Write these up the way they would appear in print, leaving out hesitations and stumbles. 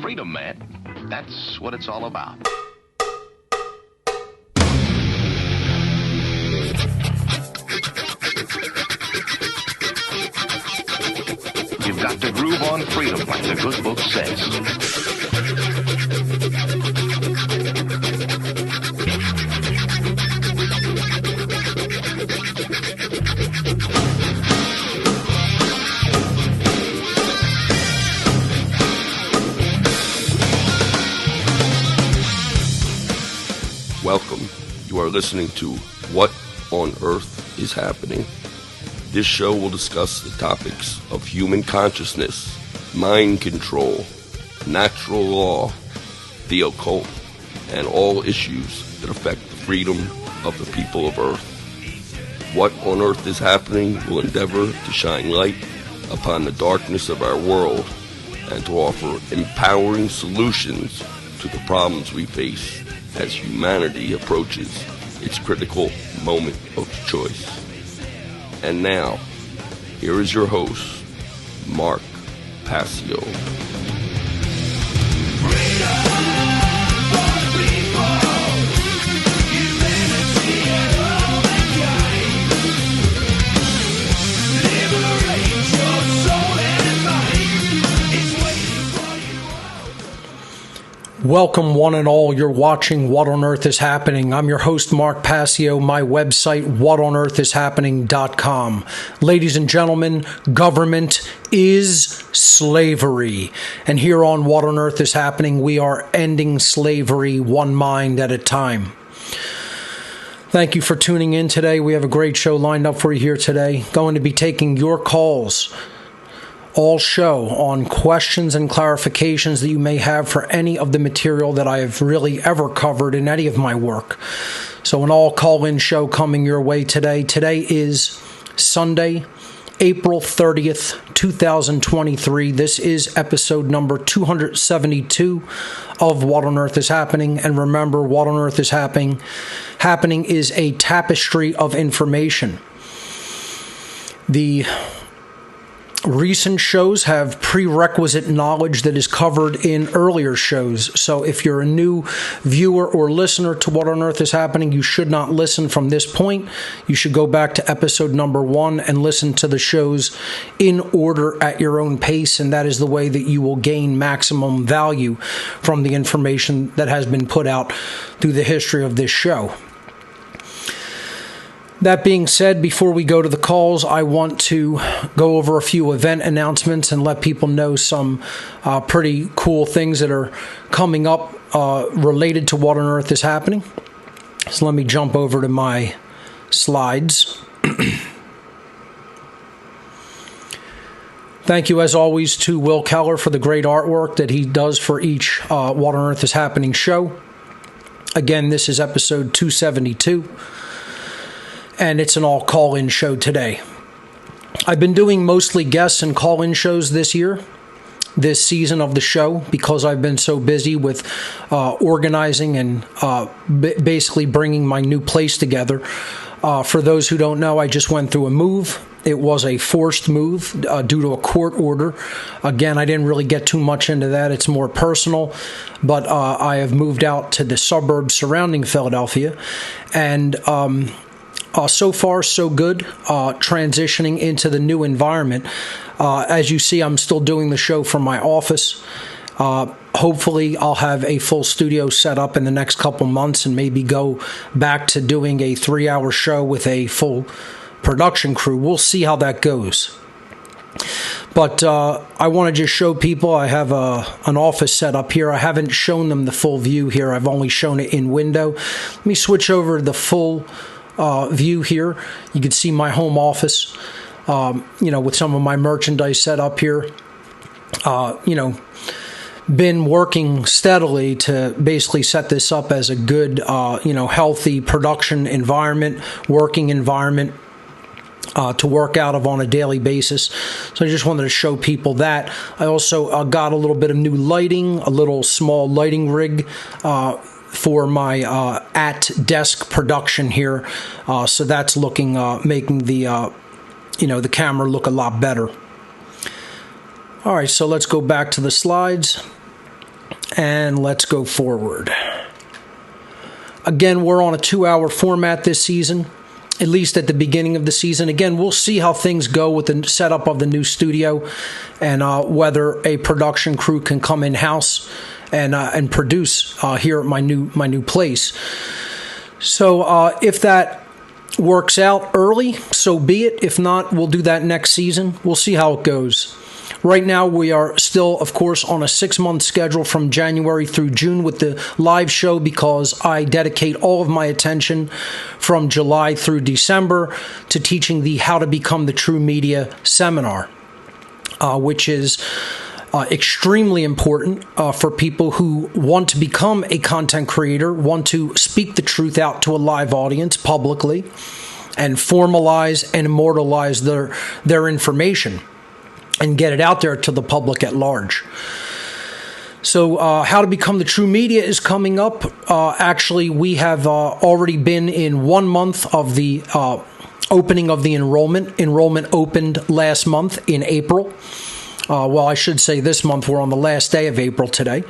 Freedom, man. That's what it's all about. You've got to groove on freedom, like the good book says. Welcome. You are listening to What on Earth is Happening. This show will discuss the topics of human consciousness, mind control, natural law, the occult, and all issues that affect the freedom of the people of Earth. What on Earth is Happening will endeavor to shine light upon the darkness of our world and to offer empowering solutions to the problems we face as humanity approaches its critical moment of choice. And now, here is your host, Mark Passio. Welcome, one and all. You're watching What on Earth is Happening. I'm your host, Mark Passio. My website, whatonearthishappening.com. Ladies and gentlemen, government is slavery. And here on What on Earth is Happening, we are ending slavery one mind at a time. Thank you for tuning in today. We have a great show lined up for you here today. Going to be taking your calls all show on questions and clarifications that you may have for any of the material that I have really ever covered in any of my work. So an all call-in show coming your way today. Today is Sunday, April 30th, 2023. This is episode number 272 of What on Earth is Happening. And remember, What on Earth is Happening is a tapestry of information. The recent shows have prerequisite knowledge that is covered in earlier shows. So if you're a new viewer or listener to What on Earth is Happening, you should not listen from this point. You should go back to episode number 1 and listen to the shows in order at your own pace, and that is the way that you will gain maximum value from the information that has been put out through the history of this show. That being said, before we go to the calls, I want to go over a few event announcements and let people know some pretty cool things that are coming up related to What on Earth is Happening. So let me jump over to my slides. Thank you, as always, to Will Keller for the great artwork that he does for each What on Earth is Happening show. Again, this is episode 272. And it's an all call-in show today. I've been doing mostly guests and call-in shows this this season of the show, because I've been so busy with organizing and basically bringing my new place together. For those who don't know, I just went through a move. It was a forced move due to a court order. Again, I didn't really get too much into that. It's more personal. But I have moved out to the suburbs surrounding Philadelphia. And so far, so good, transitioning into the new environment. As you see, I'm still doing the show from my office. Hopefully, I'll have a full studio set up in the next couple months and maybe go back to doing a 3-hour show with a full production crew. We'll see how that goes. But I want to just show people I have an office set up here. I haven't shown them the full view here. I've only shown it in window. Let me switch over to the full view here. You can see my home office, with some of my merchandise set up here. Been working steadily to basically set this up as a good, healthy production environment, working environment to work out of on a daily basis. So I just wanted to show people that. I also got a little bit of new lighting, a little small lighting rig for my at-desk production here. So that's looking, making the camera look a lot better. All right, so let's go back to the slides. and let's go forward. Again, we're on a 2-hour format this season, at least at the beginning of the season. Again, we'll see how things go with the setup of the new studio and whether a production crew can come in-house and produce here at my new place. So if that works out early, so be it. If not, we'll do that next season. We'll see how it goes. Right now, we are still, of course, on a 6-month schedule from January through June with the live show because I dedicate all of my attention from July through December to teaching the How to Become the True Media seminar, which is extremely important for people who want to become a content creator, want to speak the truth out to a live audience publicly, and formalize and immortalize their information and get it out there to the public at large. So How to Become the True Media is coming up. Actually, we have already been in 1 month of the opening of the enrollment. Enrollment opened last month in April. Well, I should say this month. We're on the last day of April today.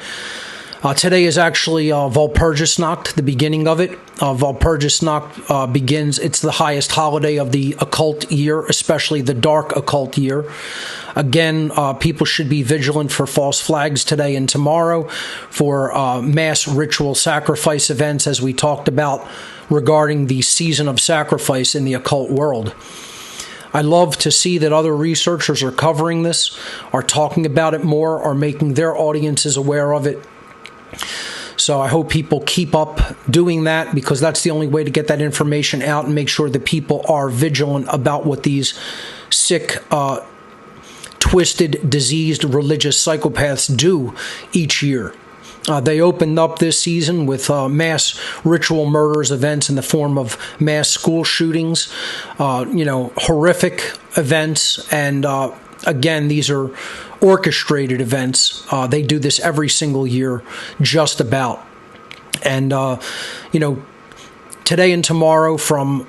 Today is actually Walpurgisnacht, the beginning of it. Walpurgisnacht begins, it's the highest holiday of the occult year, especially the dark occult year. Again, people should be vigilant for false flags today and tomorrow, for mass ritual sacrifice events, as we talked about regarding the season of sacrifice in the occult world. I love to see that other researchers are covering this, are talking about it more, are making their audiences aware of it. So I hope people keep up doing that because that's the only way to get that information out and make sure that people are vigilant about what these sick, twisted, diseased religious psychopaths do each year. They opened up this season with mass ritual murders events in the form of mass school shootings, horrific events, and again, these are orchestrated events. They do this every single year, just about. And, today and tomorrow from,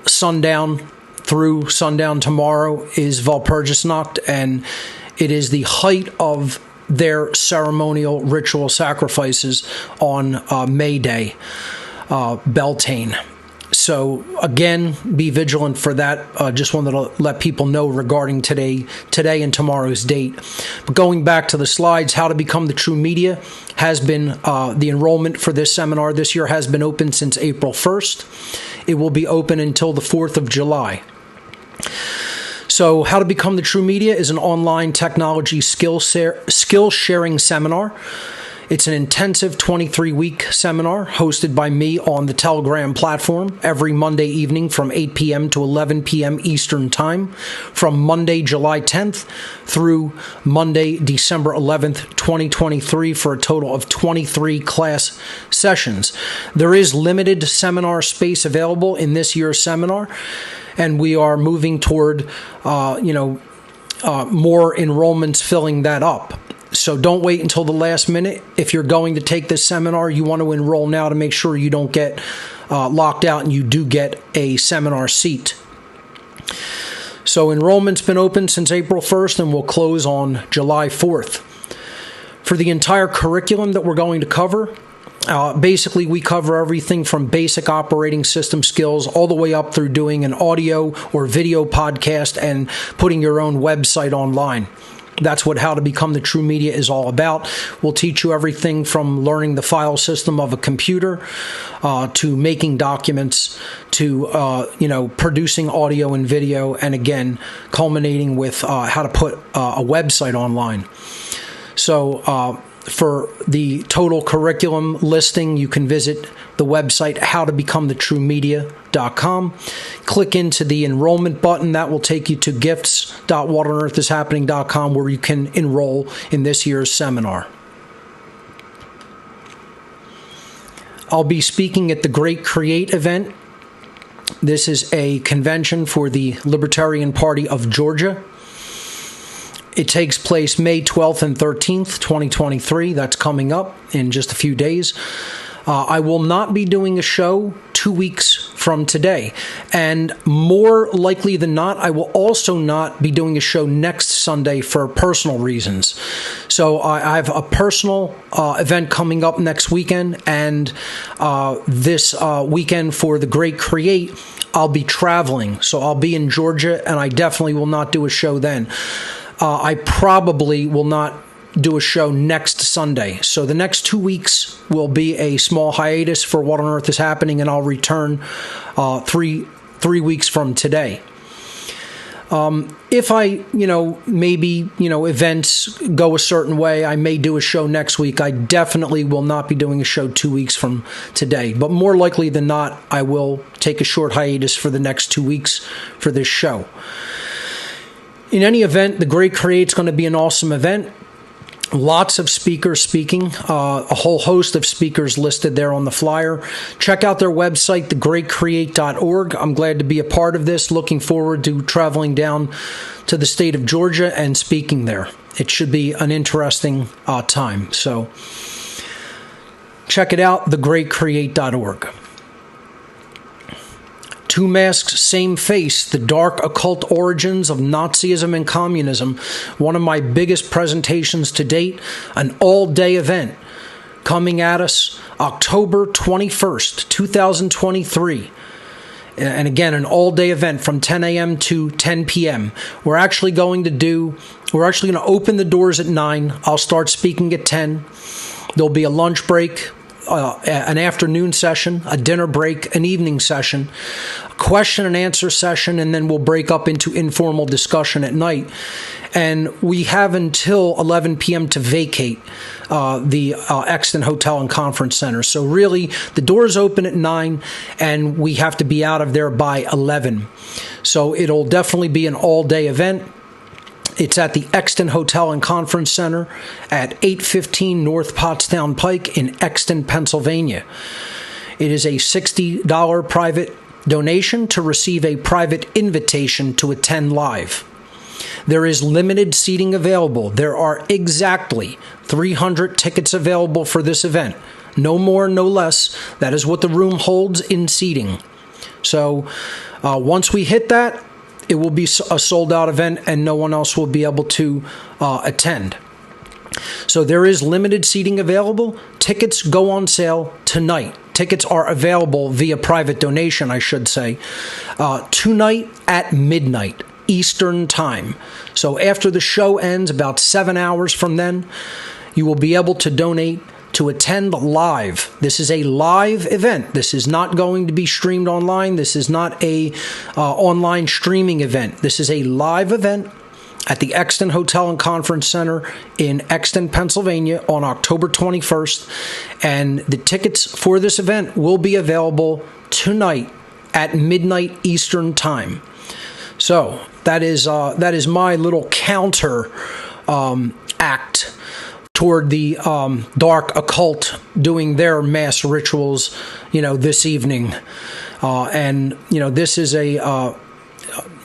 sundown through sundown tomorrow is Walpurgisnacht, and it is the height of their ceremonial ritual sacrifices on May Day, Beltane. So again, be vigilant for that. Just wanted to let people know regarding today and tomorrow's date. But going back to the slides, How to Become the True Media has been, the enrollment for this seminar this year has been open since April 1st. It will be open until the 4th of July. So How to Become the True Media is an online technology skill sharing seminar. It's an intensive 23-week seminar hosted by me on the Telegram platform every Monday evening from 8 p.m. to 11 p.m. Eastern Time from Monday, July 10th through Monday, December 11th, 2023 for a total of 23 class sessions. There is limited seminar space available in this year's seminar, and we are moving toward, more enrollments filling that up. So don't wait until the last minute. If you're going to take this seminar, you want to enroll now to make sure you don't get locked out and you do get a seminar seat. So enrollment's been open since April 1st and will close on July 4th. For the entire curriculum that we're going to cover, basically we cover everything from basic operating system skills all the way up through doing an audio or video podcast and putting your own website online. That's what How to Become the True Media is all about. We'll teach you everything from learning the file system of a computer to making documents to, producing audio and video, and again, culminating with how to put a website online. So for the total curriculum listing, you can visit the website howtobecomthetruemedia.com. Click into the enrollment button. That will take you to gifts.whatonearthishappening.com where you can enroll in this year's seminar. I'll be speaking at the Great Create event. This is a convention for the Libertarian Party of Georgia. It takes place May 12th and 13th, 2023. That's coming up in just a few days. I will not be doing a show 2 weeks from from today. And more likely than not, I will also not be doing a show next Sunday for personal reasons. So I have a personal event coming up next weekend, and this weekend for the Great Create, I'll be traveling. So I'll be in Georgia, and I definitely will not do a show then. I probably will not do a show next Sunday. So the next 2 weeks will be a small hiatus for What on Earth is Happening, and I'll return three weeks from today. If I, maybe, events go a certain way, I may do a show next week. I definitely will not be doing a show 2 weeks from today. But more likely than not, I will take a short hiatus for the next 2 weeks for this show. In any event, the Great Create's going to be an awesome event. Lots of speakers speaking, a whole host of speakers listed there on the flyer. Check out their website, thegreatcreate.org. I'm glad to be a part of this. Looking forward to traveling down to the state of Georgia and speaking there. It should be an interesting time. So check it out, thegreatcreate.org. Two Masks, Same Face, The Dark Occult Origins of Nazism and Communism. One of my biggest presentations to date, an all-day event coming at us October 21st, 2023. And again, an all-day event from 10 a.m. to 10 p.m. We're actually going to open the doors at 9. I'll start speaking at 10. There'll be a lunch break, an afternoon session, a dinner break, an evening session, a question and answer session, and then we'll break up into informal discussion at night. And we have until 11 p.m. to vacate the Exton Hotel and Conference Center. So really, the doors open at 9, and we have to be out of there by 11. So it'll definitely be an all-day event. It's at the Exton Hotel and Conference Center at 815 North Pottstown Pike in Exton, Pennsylvania. It is a $60 private donation to receive a private invitation to attend live. There is limited seating available. There are exactly 300 tickets available for this event. No more, no less. That is what the room holds in seating. So once we hit that, it will be a sold-out event, and no one else will be able to attend. So there is limited seating available. Tickets go on sale tonight. Tickets are available via private donation, I should say, tonight at midnight Eastern Time. So after the show ends, about 7 hours from then, you will be able to donate to attend live. This is a live event. This is not going to be streamed online. This is not a online streaming event. This is a live event at the Exton Hotel and Conference Center in Exton, Pennsylvania on October 21st. And the tickets for this event will be available tonight at midnight Eastern Time. So that is my little counter act toward the dark occult doing their mass rituals, this evening. And this is an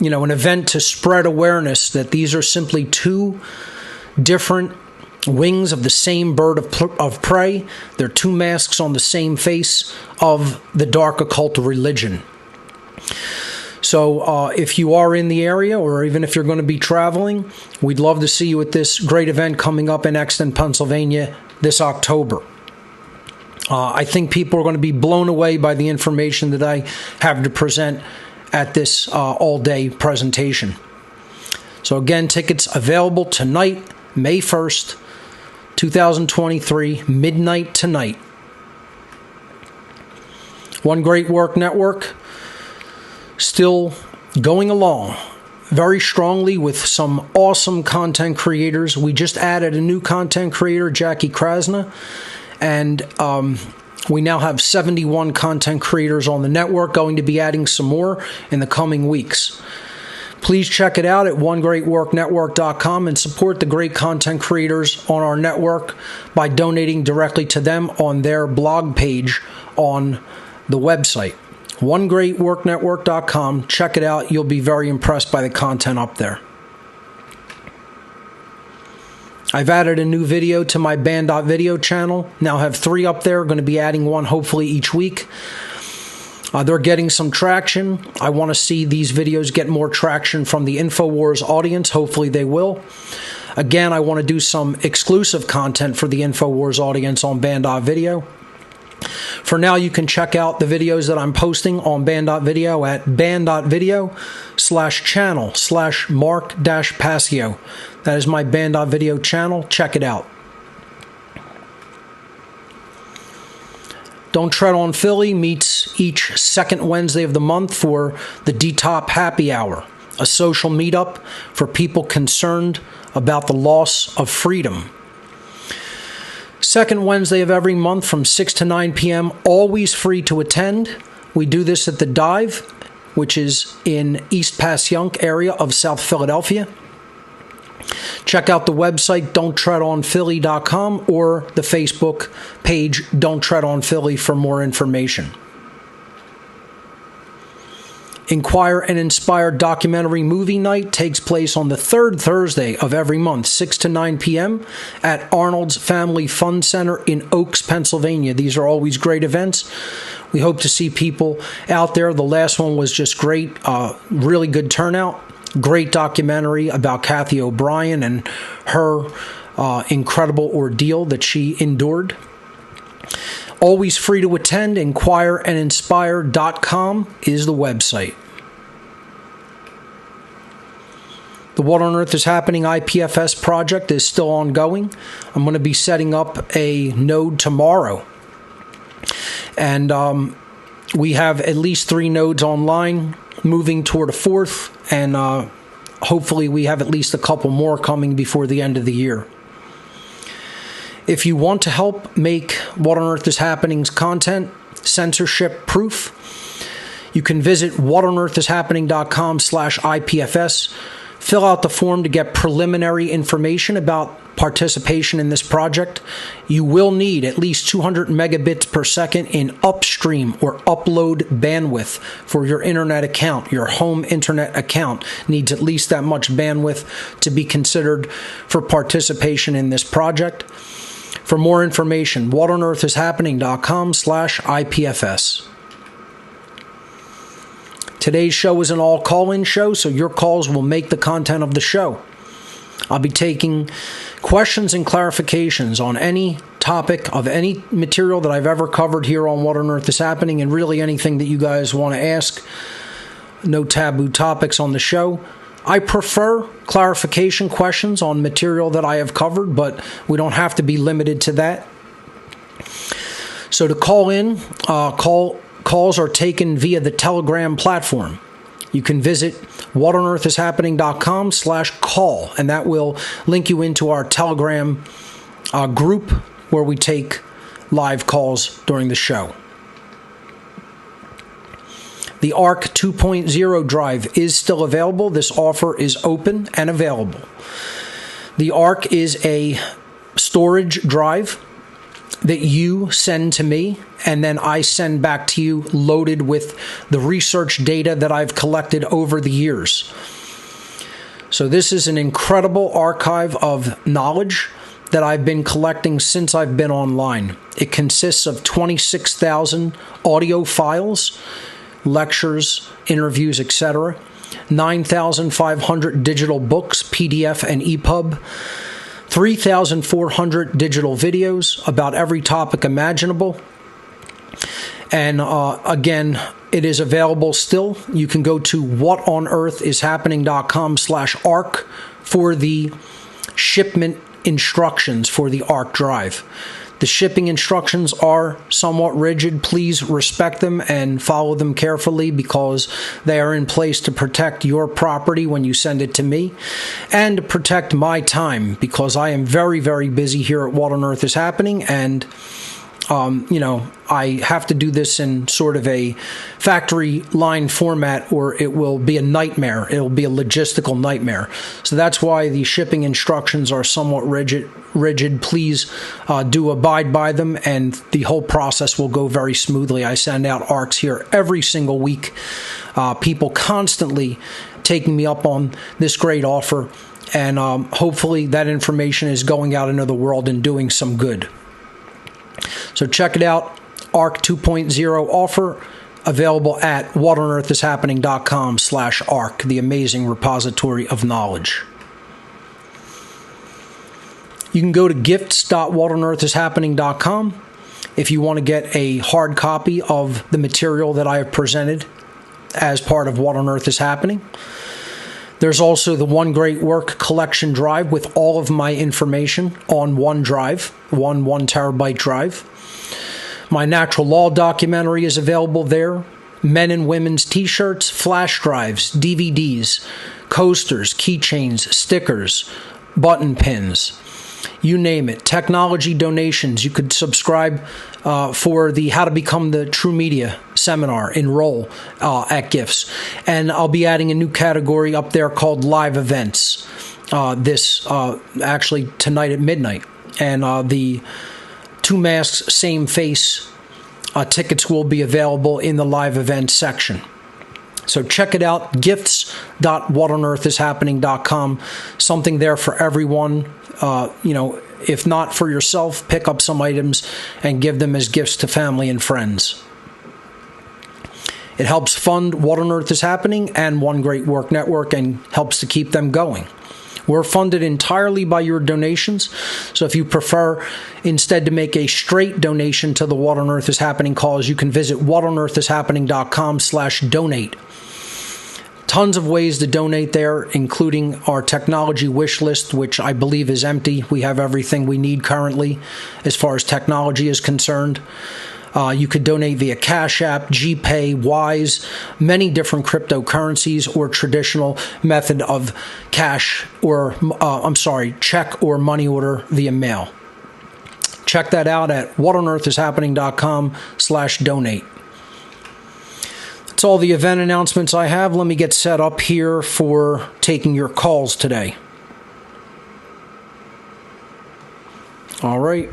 event to spread awareness that these are simply two different wings of the same bird of prey. They're two masks on the same face of the dark occult religion. So if you are in the area, or even if you're going to be traveling, we'd love to see you at this great event coming up in Exton, Pennsylvania this October. I think people are going to be blown away by the information that I have to present at this all-day presentation. So again, tickets available tonight, May 1st, 2023, midnight tonight. One Great Work Network still going along very strongly with some awesome content creators. We just added a new content creator, Jackie Krasna, and we now have 71 content creators on the network, going to be adding some more in the coming weeks. Please check it out at onegreatworknetwork.com and support the great content creators on our network by donating directly to them on their blog page on the website. onegreatworknetwork.com. Check it out. You'll be very impressed by the content up there. I've added a new video to my band.video channel. Now have 3 up there. Going to be adding one hopefully each week. They're getting some traction. I want to see these videos get more traction from the InfoWars audience. Hopefully they will. Again, I want to do some exclusive content for the InfoWars audience on Band.video. For now, you can check out the videos that I'm posting on Band.video at band.video/channel/Mark-Passio. That is my Band.video channel. Check it out. Don't Tread on Philly meets each second Wednesday of the month for the D-Top Happy Hour, a social meetup for people concerned about the loss of freedom. Second Wednesday of every month from 6 to 9 p.m., always free to attend. We do this at the Dive, which is in East Passio area of South Philadelphia. Check out the website don'ttreadonphilly.com or the Facebook page Don't Tread on Philly for more information. Inquire and Inspire Documentary Movie Night takes place on the third Thursday of every month, 6 to 9 p.m. at Arnold's Family Fun Center in Oaks, Pennsylvania. These are always great events. We hope to see people out there. The last one was just great, really good turnout. Great documentary about Kathy O'Brien and her incredible ordeal that she endured. Always free to attend. InquireandInspire.com is the website. The What on Earth is Happening IPFS project is still ongoing. I'm going to be setting up a node tomorrow. And we have at least 3 nodes online, moving toward a 4th, and hopefully we have at least a couple more coming before the end of the year. If you want to help make What on Earth is Happening's content censorship proof, you can visit whatonearthishappening.com/IPFS. Fill out the form to get preliminary information about participation in this project. You will need at least 200 megabits per second in upstream or upload bandwidth for your internet account. Your home internet account needs at least that much bandwidth to be considered for participation in this project. For more information, whatonearthishappening.com/IPFS. Today's show is an all call-in show, so your calls will make the content of the show. I'll be taking questions and clarifications on any topic of any material that I've ever covered here on What on Earth is Happening, and really anything that you guys want to ask. No taboo topics on the show. I prefer clarification questions on material that I have covered, but we don't have to be limited to that. So to call in, calls are taken via the Telegram platform. You can visit whatonearthishappening.com/call, and that will link you into our Telegram group where we take live calls during the show. The ARC 2.0 drive is still available. This offer is open and available. The ARC is a storage drive that you send to me, and then I send back to you loaded with the research data that I've collected over the years. So this is an incredible archive of knowledge that I've been collecting since I've been online. It consists of 26,000 audio files, lectures, interviews, etc., 9,500 digital books, PDF and EPUB, 3,400 digital videos about every topic imaginable. And again, it is available still. You can go to whatonearthishappening.com/ARC for the shipment instructions for the ARC drive. The shipping instructions are somewhat rigid. Please respect them and follow them carefully because they are in place to protect your property when you send it to me and to protect my time because I am very, very busy here at What on Earth is Happening, and I have to do this in sort of a factory line format or it will be a nightmare. It will be a logistical nightmare. So that's why the shipping instructions are somewhat rigid. Please do abide by them, and the whole process will go very smoothly. I send out ARCs here every single week. People constantly taking me up on this great offer, and hopefully that information is going out into the world and doing some good. So check it out, ARC 2.0 offer, available at whatonearthishappening.com/ARC, the amazing repository of knowledge. You can go to gifts.whatonearthishappening.com if you want to get a hard copy of the material that I have presented as part of What on Earth is Happening. There's also the One Great Work collection drive with all of my information on one drive, one 1 terabyte drive. My natural law documentary is available there. Men and women's t-shirts, flash drives, DVDs, coasters, keychains, stickers, button pins. You name it. Technology donations. You could subscribe for the How to Become the True Media seminar. Enroll at Gifts. And I'll be adding a new category up there called live events. Actually tonight at midnight. And the Two Masks, Same Face tickets will be available in the live events section. So check it out, gifts.whatonearthishappening.com. Something there for everyone. If not for yourself, pick up some items and give them as gifts to family and friends. It helps fund What on Earth is Happening and One Great Work Network and helps to keep them going. We're funded entirely by your donations, so if you prefer instead to make a straight donation to the What on Earth is Happening cause, you can visit whatonearthishappening.com/donate. Tons of ways to donate there, including our technology wish list, which I believe is empty. We have everything we need currently as far as technology is concerned. You could donate via Cash App, GPay, Wise, many different cryptocurrencies, or traditional method of check or money order via mail. Check that out at whatonearthishappening.com/donate. That's all the event announcements I have. Let me get set up here for taking your calls today. All right.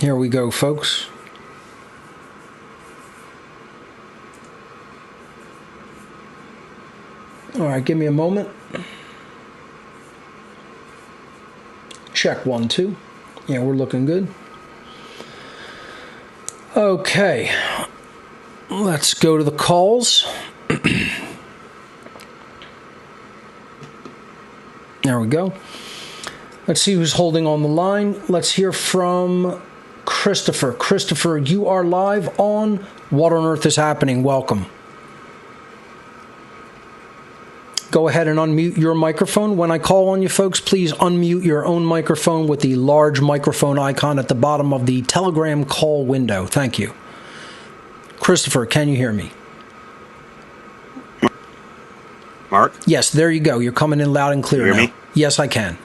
Here we go, folks. All right, give me a moment. Check 1, 2. Yeah, we're looking good. Okay. Let's go to the calls. There we go. Let's see who's holding on the line. Let's hear from Christopher. Christopher, you are live on What on Earth is Happening. Welcome. Go ahead and unmute your microphone. When I call on you folks, please unmute your own microphone with the large microphone icon at the bottom of the Telegram call window. Thank you. Christopher, can you hear me? Mark? Yes, there you go. You're coming in loud and clear You now. hear me? Yes, I can.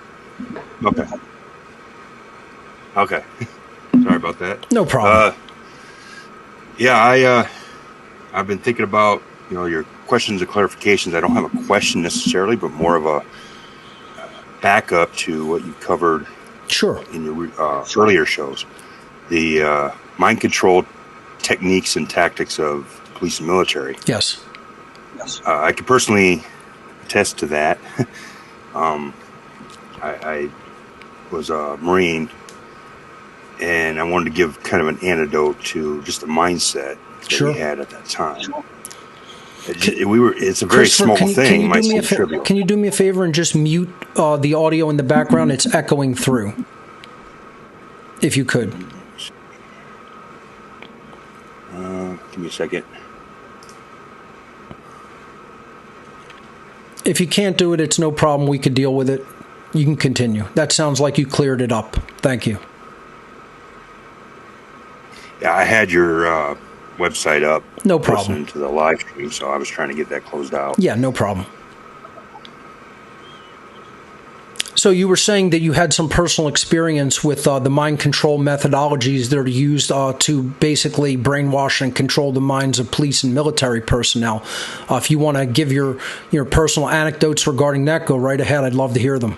Okay. Sorry about that. No problem. I've been thinking about, your questions and clarifications. I don't have a question necessarily, but more of a backup to what you covered Sure. in your earlier shows. The mind control techniques and tactics of police and military. Yes. I can personally attest to that. I was a Marine, and I wanted to give kind of an antidote to just the mindset that we had at that time. It's a very small thing. Might seem trivial. Can you do me a favor and just mute the audio in the background? It's echoing through. If you could. Give me a second. If you can't do it, it's no problem. We could deal with it. You can continue. That sounds like you cleared it up. Thank you. Yeah, I had your website up. No problem. Listening to the live stream, so I was trying to get that closed out. Yeah, no problem. So you were saying that you had some personal experience with the mind control methodologies that are used to basically brainwash and control the minds of police and military personnel. If you want to give your personal anecdotes regarding that, go right ahead. I'd love to hear them.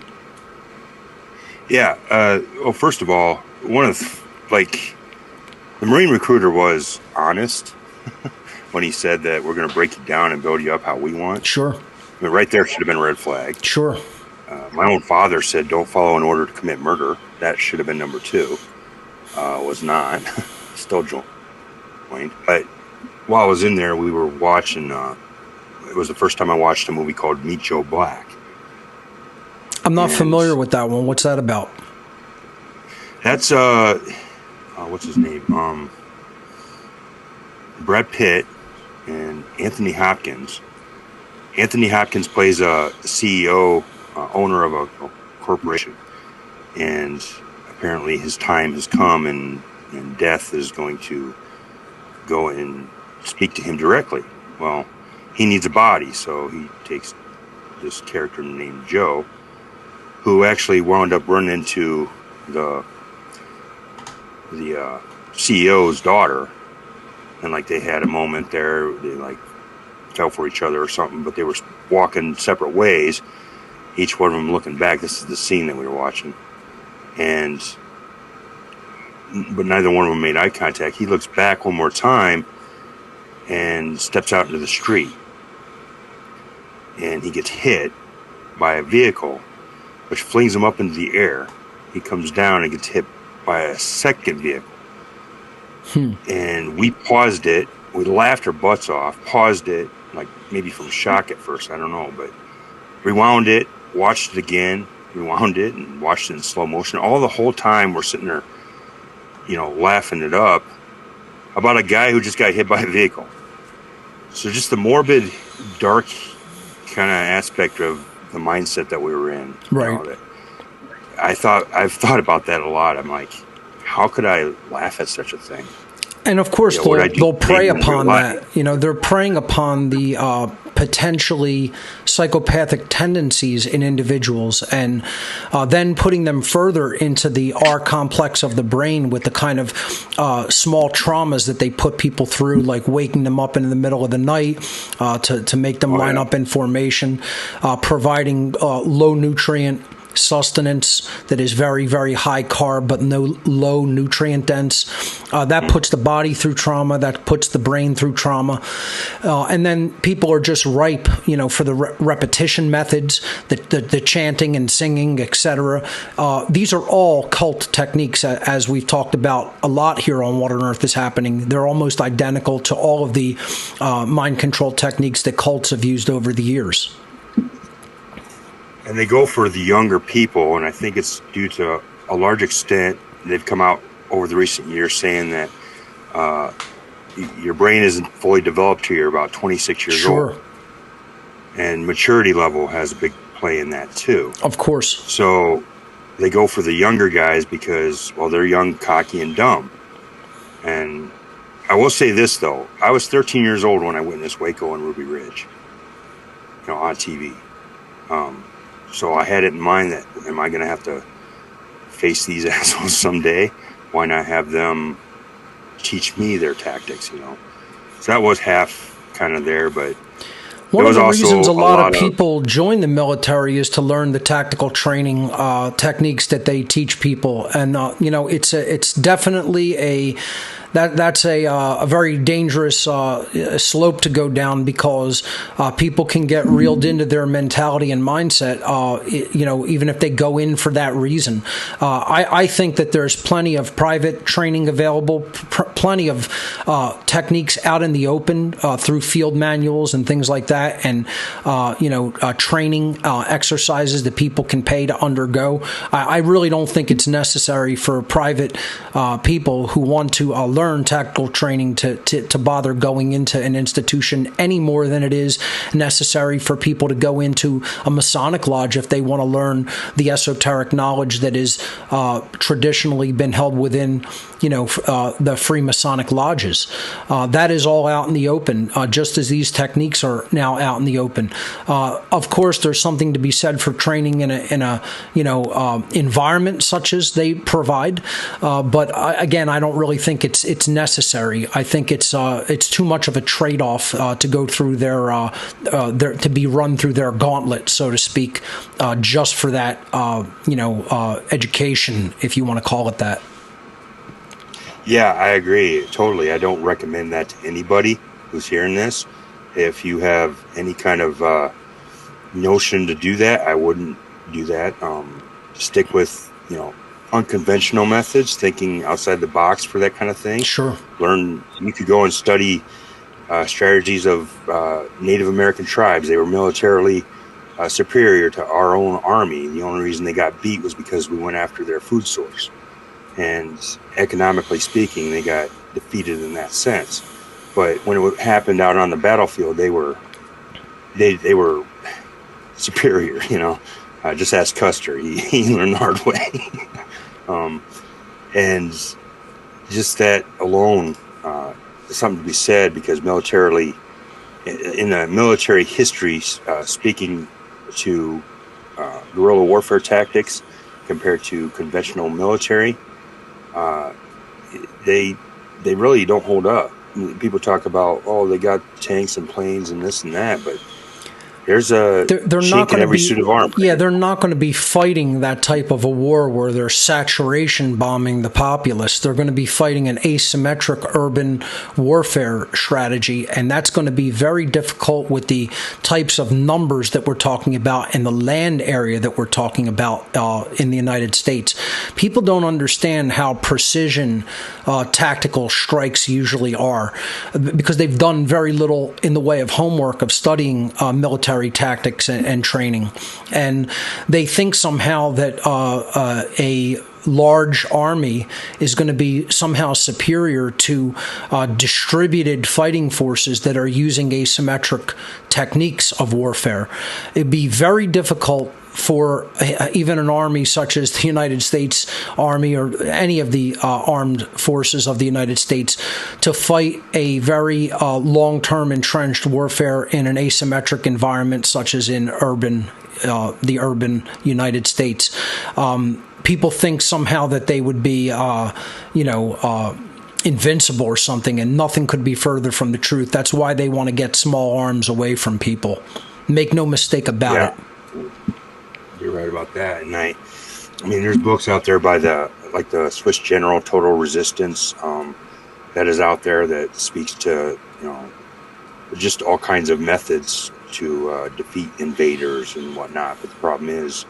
Yeah. Well, first of all, the Marine recruiter was honest when he said that we're going to break you down and build you up how we want. Sure. I mean, right there should have been a red flag. Sure. My own father said, "Don't follow an order to commit murder." That should have been number 2. Was not. Still joined. But while I was in there, we were watching. It was the first time I watched a movie called Meet Joe Black. I'm not familiar with that one. What's that about? That's what's his name? Brad Pitt and Anthony Hopkins. Anthony Hopkins plays a CEO, owner of a corporation, and apparently his time has come, and death is going to go and speak to him directly. Well, he needs a body, so he takes this character named Joe, who actually wound up running into the CEO's daughter, and like they had a moment there. They like fell for each other or something, but they were walking separate ways, each one of them looking back. This is the scene that we were watching, but neither one of them made eye contact. He looks back one more time and steps out into the street, and he gets hit by a vehicle, which flings him up into the air. He comes down and gets hit by a second vehicle. And we paused it. We laughed our butts off, paused it, like maybe from shock at first, I don't know, but rewound it, watched it again, rewound it, and watched it in slow motion. All the whole time we're sitting there, laughing it up about a guy who just got hit by a vehicle. So just the morbid, dark kind of aspect of the mindset that we were in. Right. I've thought about that a lot. I'm like, how could I laugh at such a thing? And of course, they'll prey upon that. They're preying upon the potentially psychopathic tendencies in individuals, and then putting them further into the R complex of the brain with the kind of small traumas that they put people through, like waking them up in the middle of the night to make them line up in formation, providing low nutrient sustenance that is very, very high carb but low nutrient dense. That puts the body through trauma, that puts the brain through trauma, and then people are just ripe for the repetition methods, the chanting and singing, etc. These are all cult techniques, as we've talked about a lot here on What on Earth is Happening. They're almost identical to all of the mind control techniques that cults have used over the years. And they go for the younger people, and I think it's due to a large extent. They've come out over the recent years saying that your brain isn't fully developed till you're about 26 years old. And maturity level has a big play in that too. Of course. So they go for the younger guys because, well, they're young, cocky, and dumb. And I will say this, though. I was 13 years old when I witnessed Waco and Ruby Ridge, on TV. So I had it in mind that, am I going to have to face these assholes someday? Why not have them teach me their tactics, So that was half kind of there, but one of the reasons a lot of people join the military is to learn the tactical training techniques that they teach people. And, it's definitely that's a very dangerous slope to go down, because people can get reeled into their mentality and mindset, even if they go in for that reason. I think that there's plenty of private training available, plenty of techniques out in the open through field manuals and things like that, and training exercises that people can pay to undergo. I really don't think it's necessary for private people who want to learn tactical training to bother going into an institution any more than it is necessary for people to go into a Masonic lodge if they want to learn the esoteric knowledge that is traditionally been held within the free Masonic lodges. That is all out in the open, just as these techniques are now out in the open. Of course, there's something to be said for training in a environment such as they provide, but again, I don't really think it's necessary. I think it's too much of a trade-off to go through their to be run through their gauntlet, so to speak, just for that education, if you want to call it that. Yeah, I agree totally. I don't recommend that to anybody who's hearing this. If you have any kind of notion to do that, I wouldn't do that. Stick with, unconventional methods, thinking outside the box for that kind of thing. Sure. You could go and study strategies of Native American tribes. They were militarily superior to our own army. The only reason they got beat was because we went after their food source. And economically speaking, they got defeated in that sense. But when it happened out on the battlefield, they were superior, just ask Custer. He learned the hard way. And just that alone is something to be said, because militarily, in the military history, speaking to guerrilla warfare tactics compared to conventional military, they really don't hold up. People talk about, they got tanks and planes and this and that, but there's a chink in every suit of armor. Yeah, they're not going to be fighting that type of a war where they're saturation bombing the populace. They're going to be fighting an asymmetric urban warfare strategy, and that's going to be very difficult with the types of numbers that we're talking about and the land area that we're talking about in the United States. People don't understand how precision tactical strikes usually are, because they've done very little in the way of homework of studying military tactics and training, and they think somehow that a large army is going to be somehow superior to distributed fighting forces that are using asymmetric techniques of warfare. It'd be very difficult for even an army such as the United States Army or any of the armed forces of the United States to fight a very long-term entrenched warfare in an asymmetric environment such as in the urban United States. People think somehow that they would be, invincible or something, and nothing could be further from the truth. That's why they want to get small arms away from people. Make no mistake about it. You're right about that. And I mean, there's books out there by the Swiss General Total Resistance that is out there that speaks to, just all kinds of methods to defeat invaders and whatnot. But the problem is,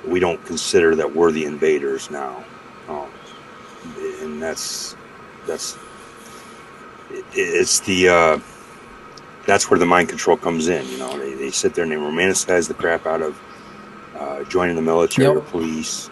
we don't consider that we're the invaders now, and that's where the mind control comes in. They sit there and they romanticize the crap out of joining the military or police.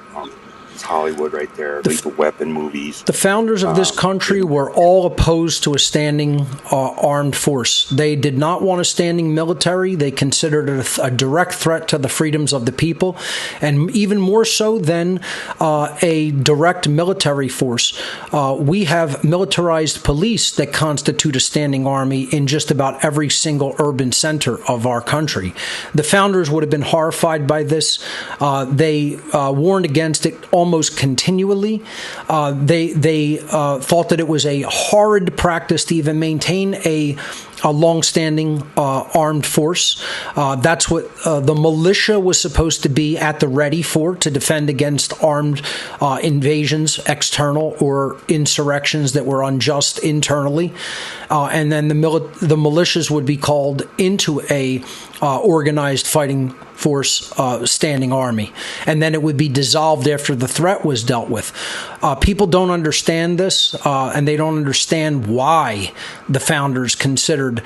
It's Hollywood right there. Lethal Weapon movies. The founders of this country were all opposed to a standing armed force. They did not want a standing military. They considered it a direct threat to the freedoms of the people, and even more so than a direct military force. We have militarized police that constitute a standing army in just about every single urban center of our country. The founders would have been horrified by this. They warned against it almost continually. They thought that it was a horrid practice to even maintain a long-standing armed force. That's what the militia was supposed to be at the ready for, to defend against armed invasions, external, or insurrections that were unjust internally. And then the militias would be called into a organized fighting force, standing army, and then it would be dissolved after the threat was dealt with. People don't understand this, and they don't understand why the founders considered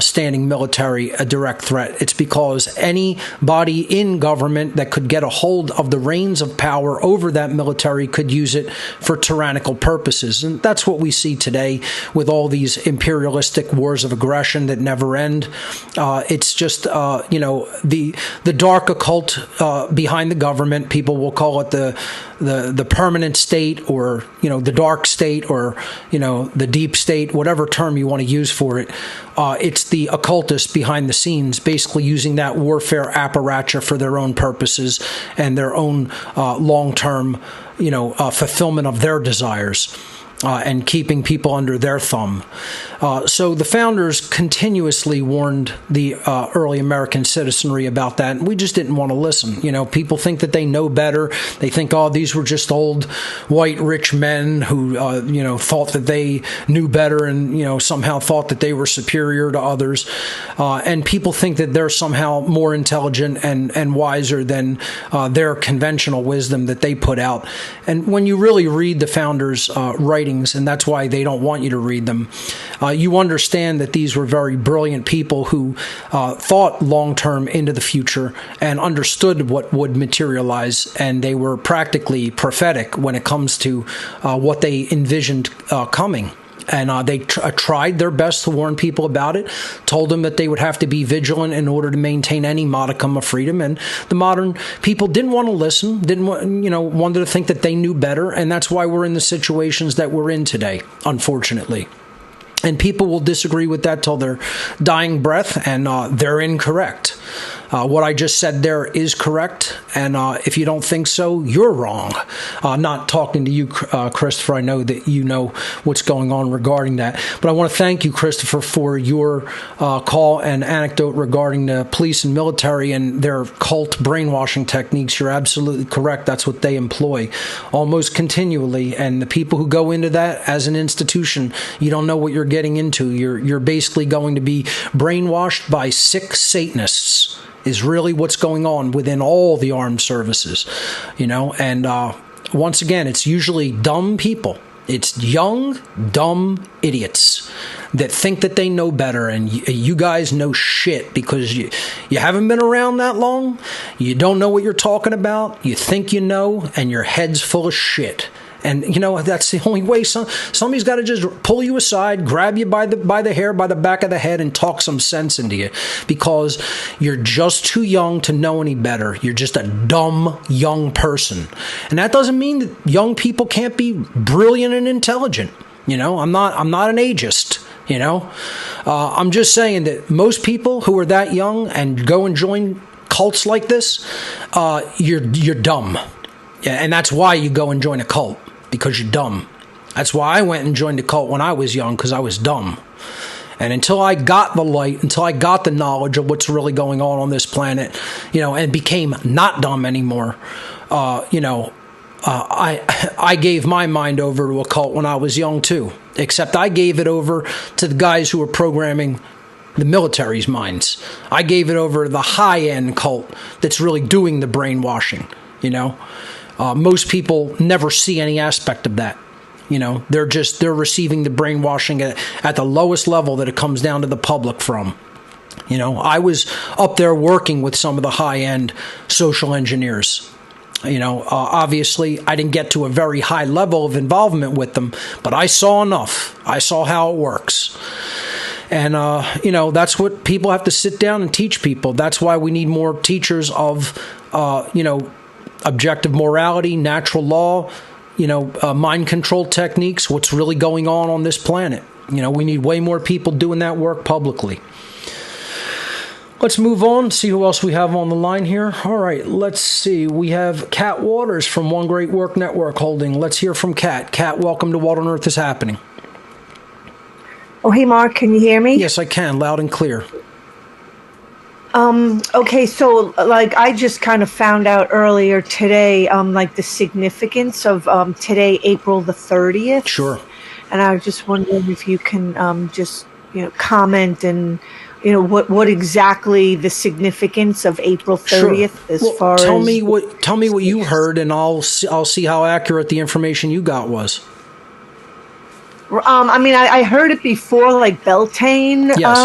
standing military a direct threat. It's because anybody in government that could get a hold of the reins of power over that military could use it for tyrannical purposes, and that's what we see today with all these imperialistic wars of aggression that never end. It's just the dark occult behind the government. People will call it the permanent state, or the dark state, or the deep state, whatever term you want to use for it. It's the occultists behind the scenes, basically using that warfare apparatus for their own purposes and their own long-term fulfillment of their desires. and keeping people under their thumb. So the founders continuously warned the early American citizenry about that, and we just didn't want to listen. People think that they know better. They think, oh, these were just old white rich men who, thought that they knew better and, somehow thought that they were superior to others. And people think that they're somehow more intelligent and wiser than their conventional wisdom that they put out. And when you really read the founders' writings, and that's why they don't want you to read them, you understand that these were very brilliant people who thought long-term into the future and understood what would materialize, and they were practically prophetic when it comes to what they envisioned coming. And they tried their best to warn people about it, told them that they would have to be vigilant in order to maintain any modicum of freedom. And the modern people didn't want to listen, wanted to think that they knew better. And that's why we're in the situations that we're in today, unfortunately. And people will disagree with that till their dying breath, and they're incorrect. What I just said there is correct, and if you don't think so, you're wrong. Not talking to you, Christopher. I know that you know what's going on regarding that. But I want to thank you, Christopher, for your call and anecdote regarding the police and military and their cult brainwashing techniques. You're absolutely correct. That's what they employ almost continually. And the people who go into that as an institution, you don't know what you're getting into. You're basically going to be brainwashed by sick Satanists, is really what's going on within all the armed services, and once again, it's usually dumb people. It's young, dumb idiots that think that they know better, and you guys know shit because you haven't been around that long. You don't know what you're talking about. You think you know, and your head's full of shit. And, that's the only way. Somebody's got to just pull you aside, grab you by the hair, by the back of the head, and talk some sense into you, because you're just too young to know any better. You're just a dumb young person. And that doesn't mean that young people can't be brilliant and intelligent. I'm not an ageist. I'm just saying that most people who are that young and go and join cults like this, you're dumb. Yeah, and that's why you go and join a cult, because you're dumb. That's why I went and joined a cult when I was young, because I was dumb. And until I got the light, until I got the knowledge of what's really going on this planet, and became not dumb anymore, I gave my mind over to a cult when I was young too. Except I gave it over to the guys who were programming the military's minds. I gave it over to the high-end cult that's really doing the brainwashing, Most people never see any aspect of that. They're receiving the brainwashing at the lowest level that it comes down to the public from. I was up there working with some of the high-end social engineers. Obviously I didn't get to a very high level of involvement with them, but I saw enough. I saw how it works. And, that's what people have to sit down and teach people. That's why we need more teachers of, objective morality, natural law, mind control techniques, what's really going on this planet. We need way more people doing that work publicly. Let's move on, see who else we have on the line here. All right, let's see. We have Kat Waters from One Great Work Network Holding. Let's hear from Kat. Kat, welcome to What on Earth is Happening. Oh, hey, Mark, can you hear me? Yes, I can, loud and clear. Okay, so I just kind of found out earlier today, the significance of today, April the 30th. Sure. And I was just wondering if you can just comment and what exactly the significance of April 30th sure. as far tell as me what you heard, and I'll see how accurate the information you got was. I heard it before, like Beltane. Yes.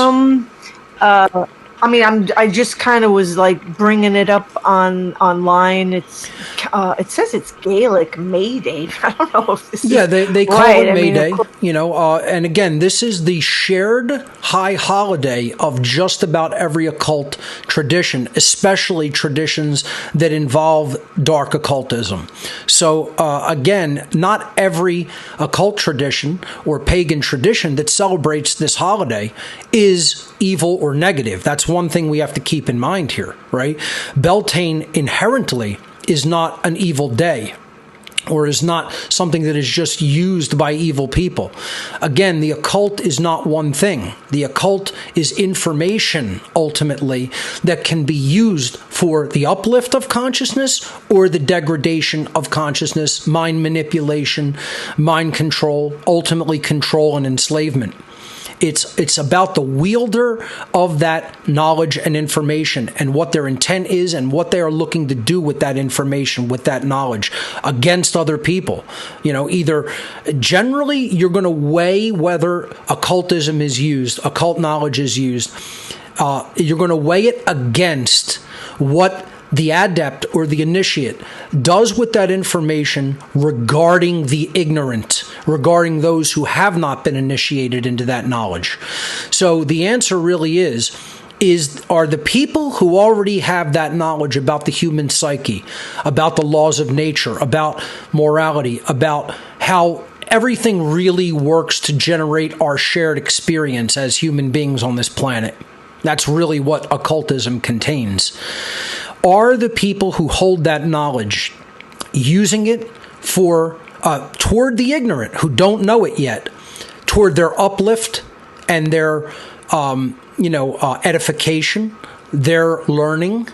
I just kind of was bringing it up online. It says it's Gaelic May Day. I don't know if this is they call right. it May Day. And again, this is the shared high holiday of just about every occult tradition, especially traditions that involve dark occultism. So again, not every occult tradition or pagan tradition that celebrates this holiday is evil or negative. That's one thing we have to keep in mind here, right? Beltane inherently is not an evil day. or is not something that is just used by evil people. Again, the occult is not one thing. The occult is information, ultimately, that can be used for the uplift of consciousness or the degradation of consciousness, mind manipulation, mind control, ultimately control and enslavement. It's about the wielder of that knowledge and information and what their intent is and what they are looking to do with that information, with that knowledge against other people. Either generally you're going to weigh whether occultism is used, occult knowledge is used. You're going to weigh it against what the adept or the initiate does with that information regarding the ignorant, regarding those who have not been initiated into that knowledge. So the answer really are the people who already have that knowledge about the human psyche, about the laws of nature, about morality, about how everything really works to generate our shared experience as human beings on this planet. That's really what occultism contains. Are the people who hold that knowledge using it for toward the ignorant who don't know it yet, toward their uplift and their edification, their learning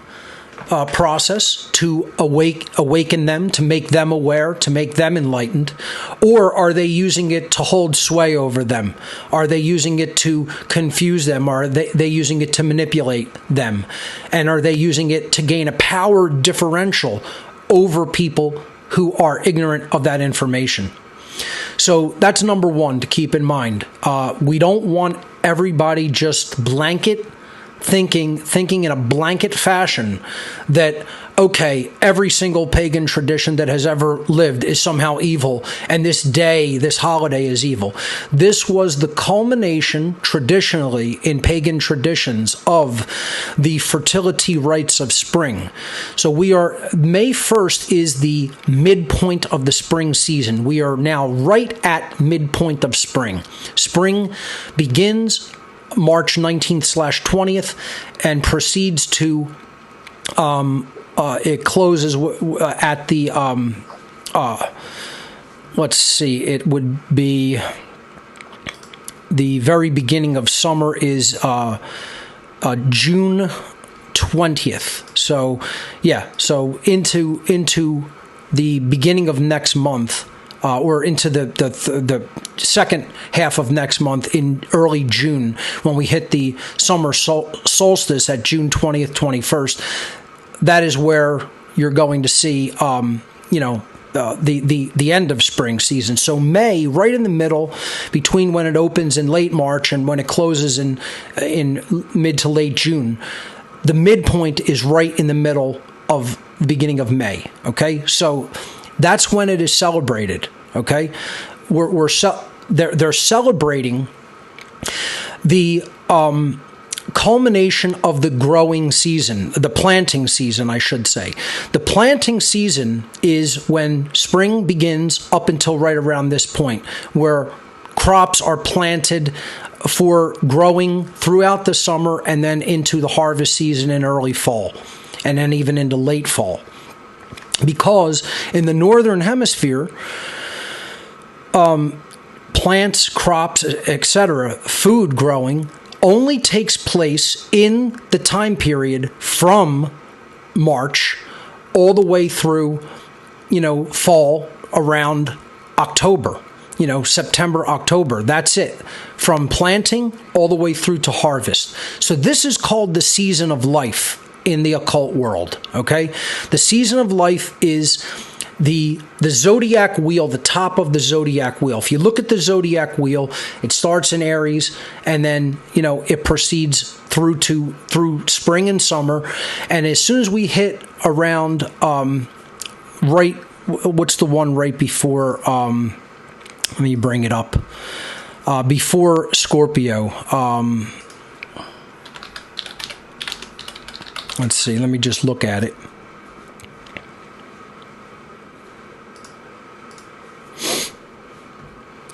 process to awaken them, to make them aware, to make them enlightened? Or are they using it to hold sway over them? Are they using it to confuse them? Are they using it to manipulate them? And are they using it to gain a power differential over people who are ignorant of that information? So that's number one to keep in mind. We don't want everybody just blanket thinking in a blanket fashion that, okay, every single pagan tradition that has ever lived is somehow evil, and this holiday is evil. This was the culmination, traditionally, in pagan traditions of the fertility rites of spring. So May 1st is the midpoint of the spring season. We are now right at midpoint of spring. Spring begins March 19th/20th and proceeds to it closes at the let's see, it would be the very beginning of summer is June 20th. So into the beginning of next month, or into the second half of next month in early June, when we hit the summer solstice at June 20th, 21st. That is where you're going to see, the end of spring season. So May, right in the middle, between when it opens in late March and when it closes in mid to late June, the midpoint is right in the middle of the beginning of May. Okay, so that's when it is celebrated. Okay, they're celebrating the culmination of the growing season, the planting season, I should say. The planting season is when spring begins up until right around this point, where crops are planted for growing throughout the summer and then into the harvest season in early fall, and then even into late fall. Because in the northern hemisphere, plants, crops, etc., food growing only takes place in the time period from March all the way through, fall around October, September, October. That's it. From planting all the way through to harvest. So this is called the season of life in the occult world, okay? The season of life is the zodiac wheel, the top of the zodiac wheel. If you look at the zodiac wheel, it starts in Aries, and then it proceeds through spring and summer. And as soon as we hit around what's the one right before? Let me bring it up. Before Scorpio. Let's see. Let me just look at it.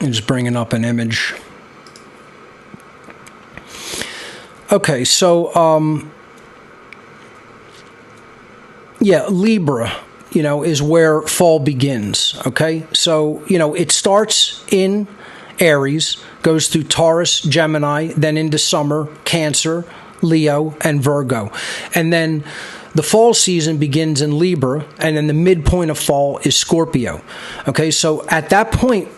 I'm just bringing up an image. Okay, so Libra. is where fall begins. Okay, so it starts in Aries, goes through Taurus, Gemini, then into summer, Cancer, Leo, and Virgo, and then the fall season begins in Libra, and then the midpoint of fall is Scorpio. Okay, so at that point,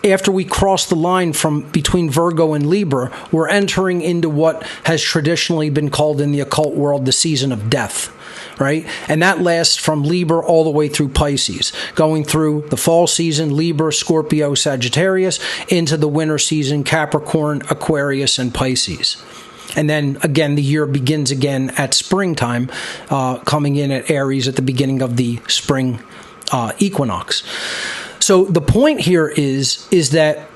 after we cross the line from between Virgo and Libra, we're entering into what has traditionally been called in the occult world the season of death, right? And that lasts from Libra all the way through Pisces, going through the fall season, Libra, Scorpio, Sagittarius, into the winter season, Capricorn, Aquarius, and Pisces. And then, again, the year begins again at springtime, coming in at Aries at the beginning of the spring equinox. So the point here is that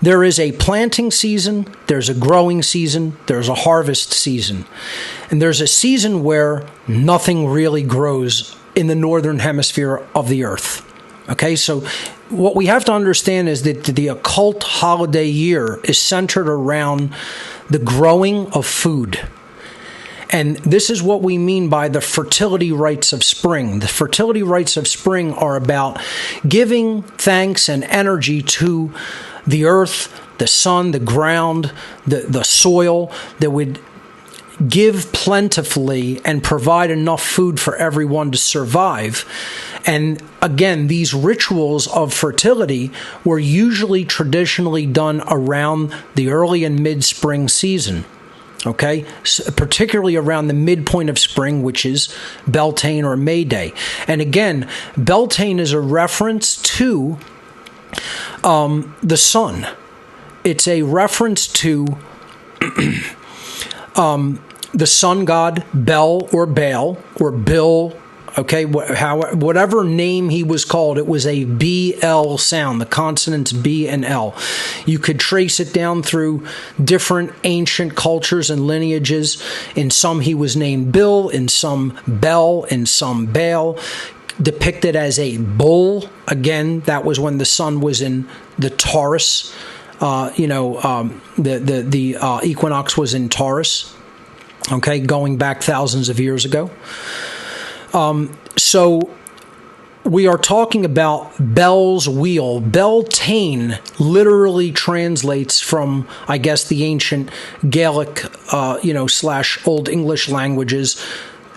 there is a planting season, there's a growing season, there's a harvest season, and there's a season where nothing really grows in the northern hemisphere of the earth. Okay, so what we have to understand is that the occult holiday year is centered around the growing of food. And this is what we mean by the fertility rites of spring. The fertility rites of spring are about giving thanks and energy to the earth, the sun, the ground, the soil that would give plentifully and provide enough food for everyone to survive. And again, these rituals of fertility were usually traditionally done around the early and mid-spring season. Okay, so particularly around the midpoint of spring, which is Beltane or May Day. And again, Beltane is a reference to the sun. It's a reference to the sun god Bel or Baal or Bill. Okay, whatever name he was called, it was a B-L sound, the consonants B and L. You could trace it down through different ancient cultures and lineages. In some, he was named Bill, in some Bel, in some Baal, depicted as a bull. Again, that was when the sun was in the Taurus. The equinox was in Taurus. Okay, going back thousands of years ago. So we are talking about Bel's wheel. Beltane literally translates from, I guess, the ancient Gaelic, / Old English languages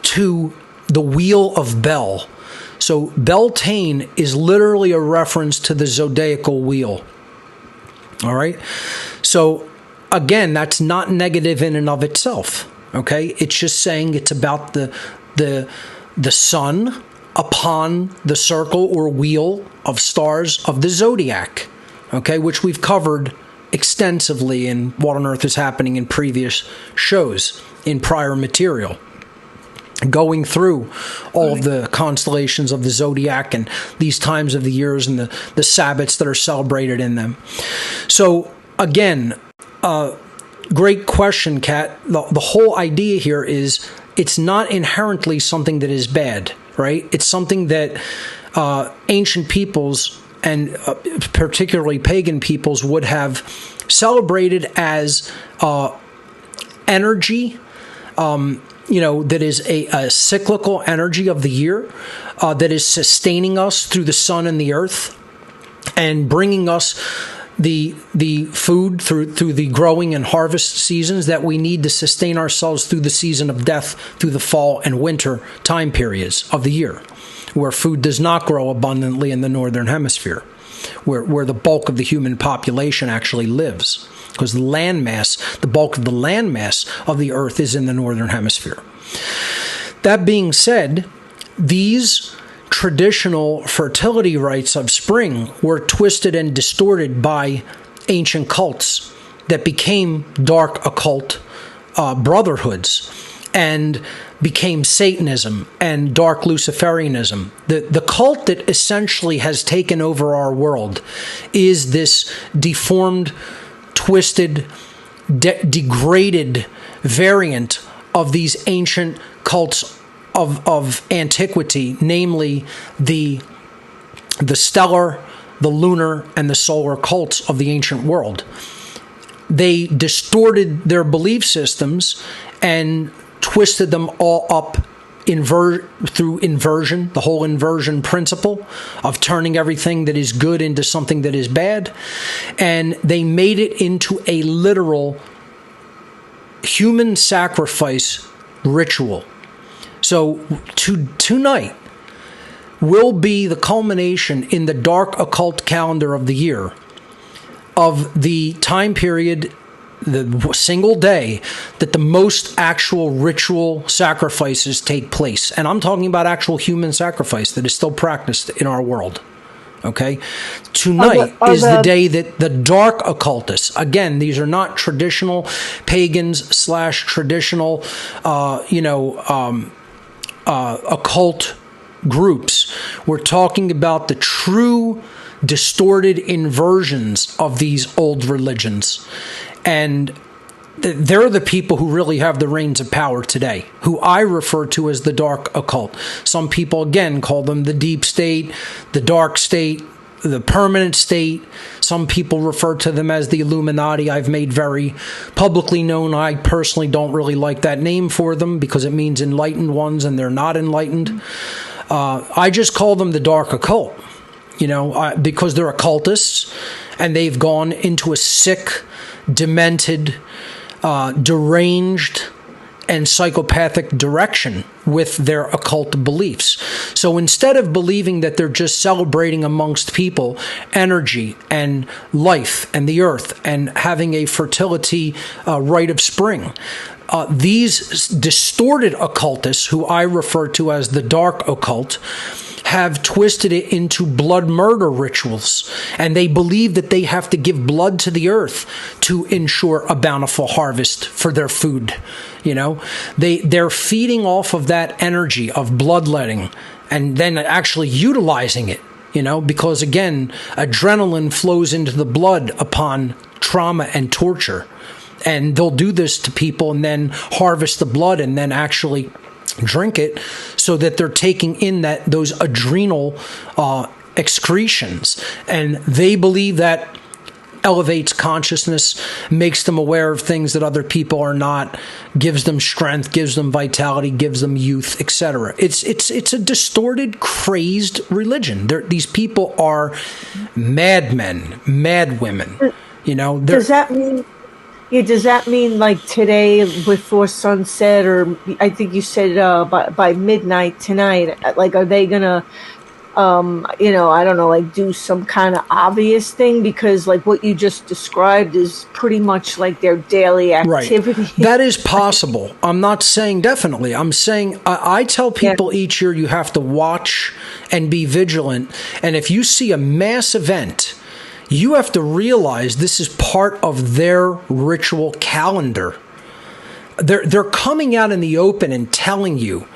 to the wheel of Bel. So Beltane is literally a reference to the zodiacal wheel. All right. So again, that's not negative in and of itself. Okay. It's just saying it's about the sun upon the circle or wheel of stars of the zodiac, okay, which we've covered extensively in What on Earth is Happening in previous shows, in prior material, going through all of the constellations of the zodiac and these times of the years and the Sabbats that are celebrated in them. So, again, great question, Kat. The whole idea here is it's not inherently something that is bad, right? It's something that ancient peoples and particularly pagan peoples would have celebrated as energy, that is a cyclical energy of the year that is sustaining us through the sun and the earth and bringing us the food through the growing and harvest seasons that we need to sustain ourselves through the season of death, through the fall and winter time periods of the year, where food does not grow abundantly in the northern hemisphere, where the bulk of the human population actually lives, because the bulk of the land mass of the earth is in the northern hemisphere. That being said, these traditional fertility rites of spring were twisted and distorted by ancient cults that became dark occult brotherhoods and became Satanism and dark Luciferianism. The cult that essentially has taken over our world is this deformed, twisted, degraded variant of these ancient cults of antiquity, namely the stellar, the lunar, and the solar cults of the ancient world. They distorted their belief systems and twisted them all up through inversion, the whole inversion principle of turning everything that is good into something that is bad. And they made it into a literal human sacrifice ritual. So tonight will be the culmination in the dark occult calendar of the year of the time period, the single day that the most actual ritual sacrifices take place. And I'm talking about actual human sacrifice that is still practiced in our world. Okay? Tonight is the day that the dark occultists, again, these are not traditional pagans / traditional, occult groups. We're talking about the true distorted inversions of these old religions. And they're the people who really have the reins of power today, who I refer to as the dark occult. Some people, again, call them the deep state, the dark state, the permanent state. Some people refer to them as the Illuminati. I've made very publicly known I personally don't really like that name for them because it means enlightened ones, and they're not enlightened. I just call them the dark occult, because they're occultists, and they've gone into a sick, demented, deranged, and psychopathic direction with their occult beliefs. So instead of believing that they're just celebrating amongst people energy and life and the earth and having a fertility rite of spring, these distorted occultists, who I refer to as the dark occult, have twisted it into blood murder rituals, and they believe that they have to give blood to the earth to ensure a bountiful harvest for their food. They're feeding off of that energy of bloodletting and then actually utilizing it, because again, adrenaline flows into the blood upon trauma and torture. And they'll do this to people and then harvest the blood and then actually drink it, so that they're taking in those adrenal excretions. And they believe that elevates consciousness, makes them aware of things that other people are not, gives them strength, gives them vitality, gives them youth, etc. It's a distorted, crazed religion. These people are madmen, madwomen. Does that mean? Yeah, does that mean like today before sunset, or I think you said by midnight tonight? Like, are they gonna, I don't know, like do some kind of obvious thing? Because like what you just described is pretty much like their daily activity. Right. That is possible. I'm not saying definitely. I'm saying I tell people each year you have to watch and be vigilant. And if you see a mass event, you have to realize this is part of their ritual calendar. They're coming out in the open and telling you,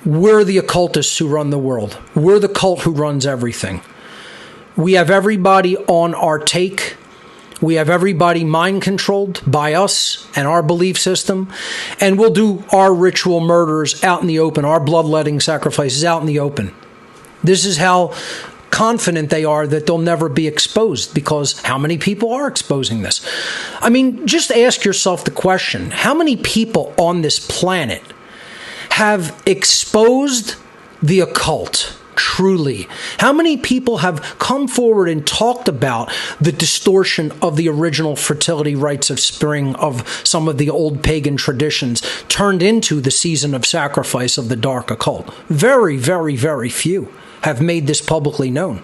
we're the occultists who run the world. We're the cult who runs everything. We have everybody on our take. We have everybody mind controlled by us and our belief system. And we'll do our ritual murders out in the open, our bloodletting sacrifices out in the open. This is how confident they are that they'll never be exposed, because how many people are exposing this? I mean, just ask yourself the question, how many people on this planet have exposed the occult truly? How many people have come forward and talked about the distortion of the original fertility rites of spring, of some of the old pagan traditions, turned into the season of sacrifice of the dark occult? Very, very, very few have made this publicly known.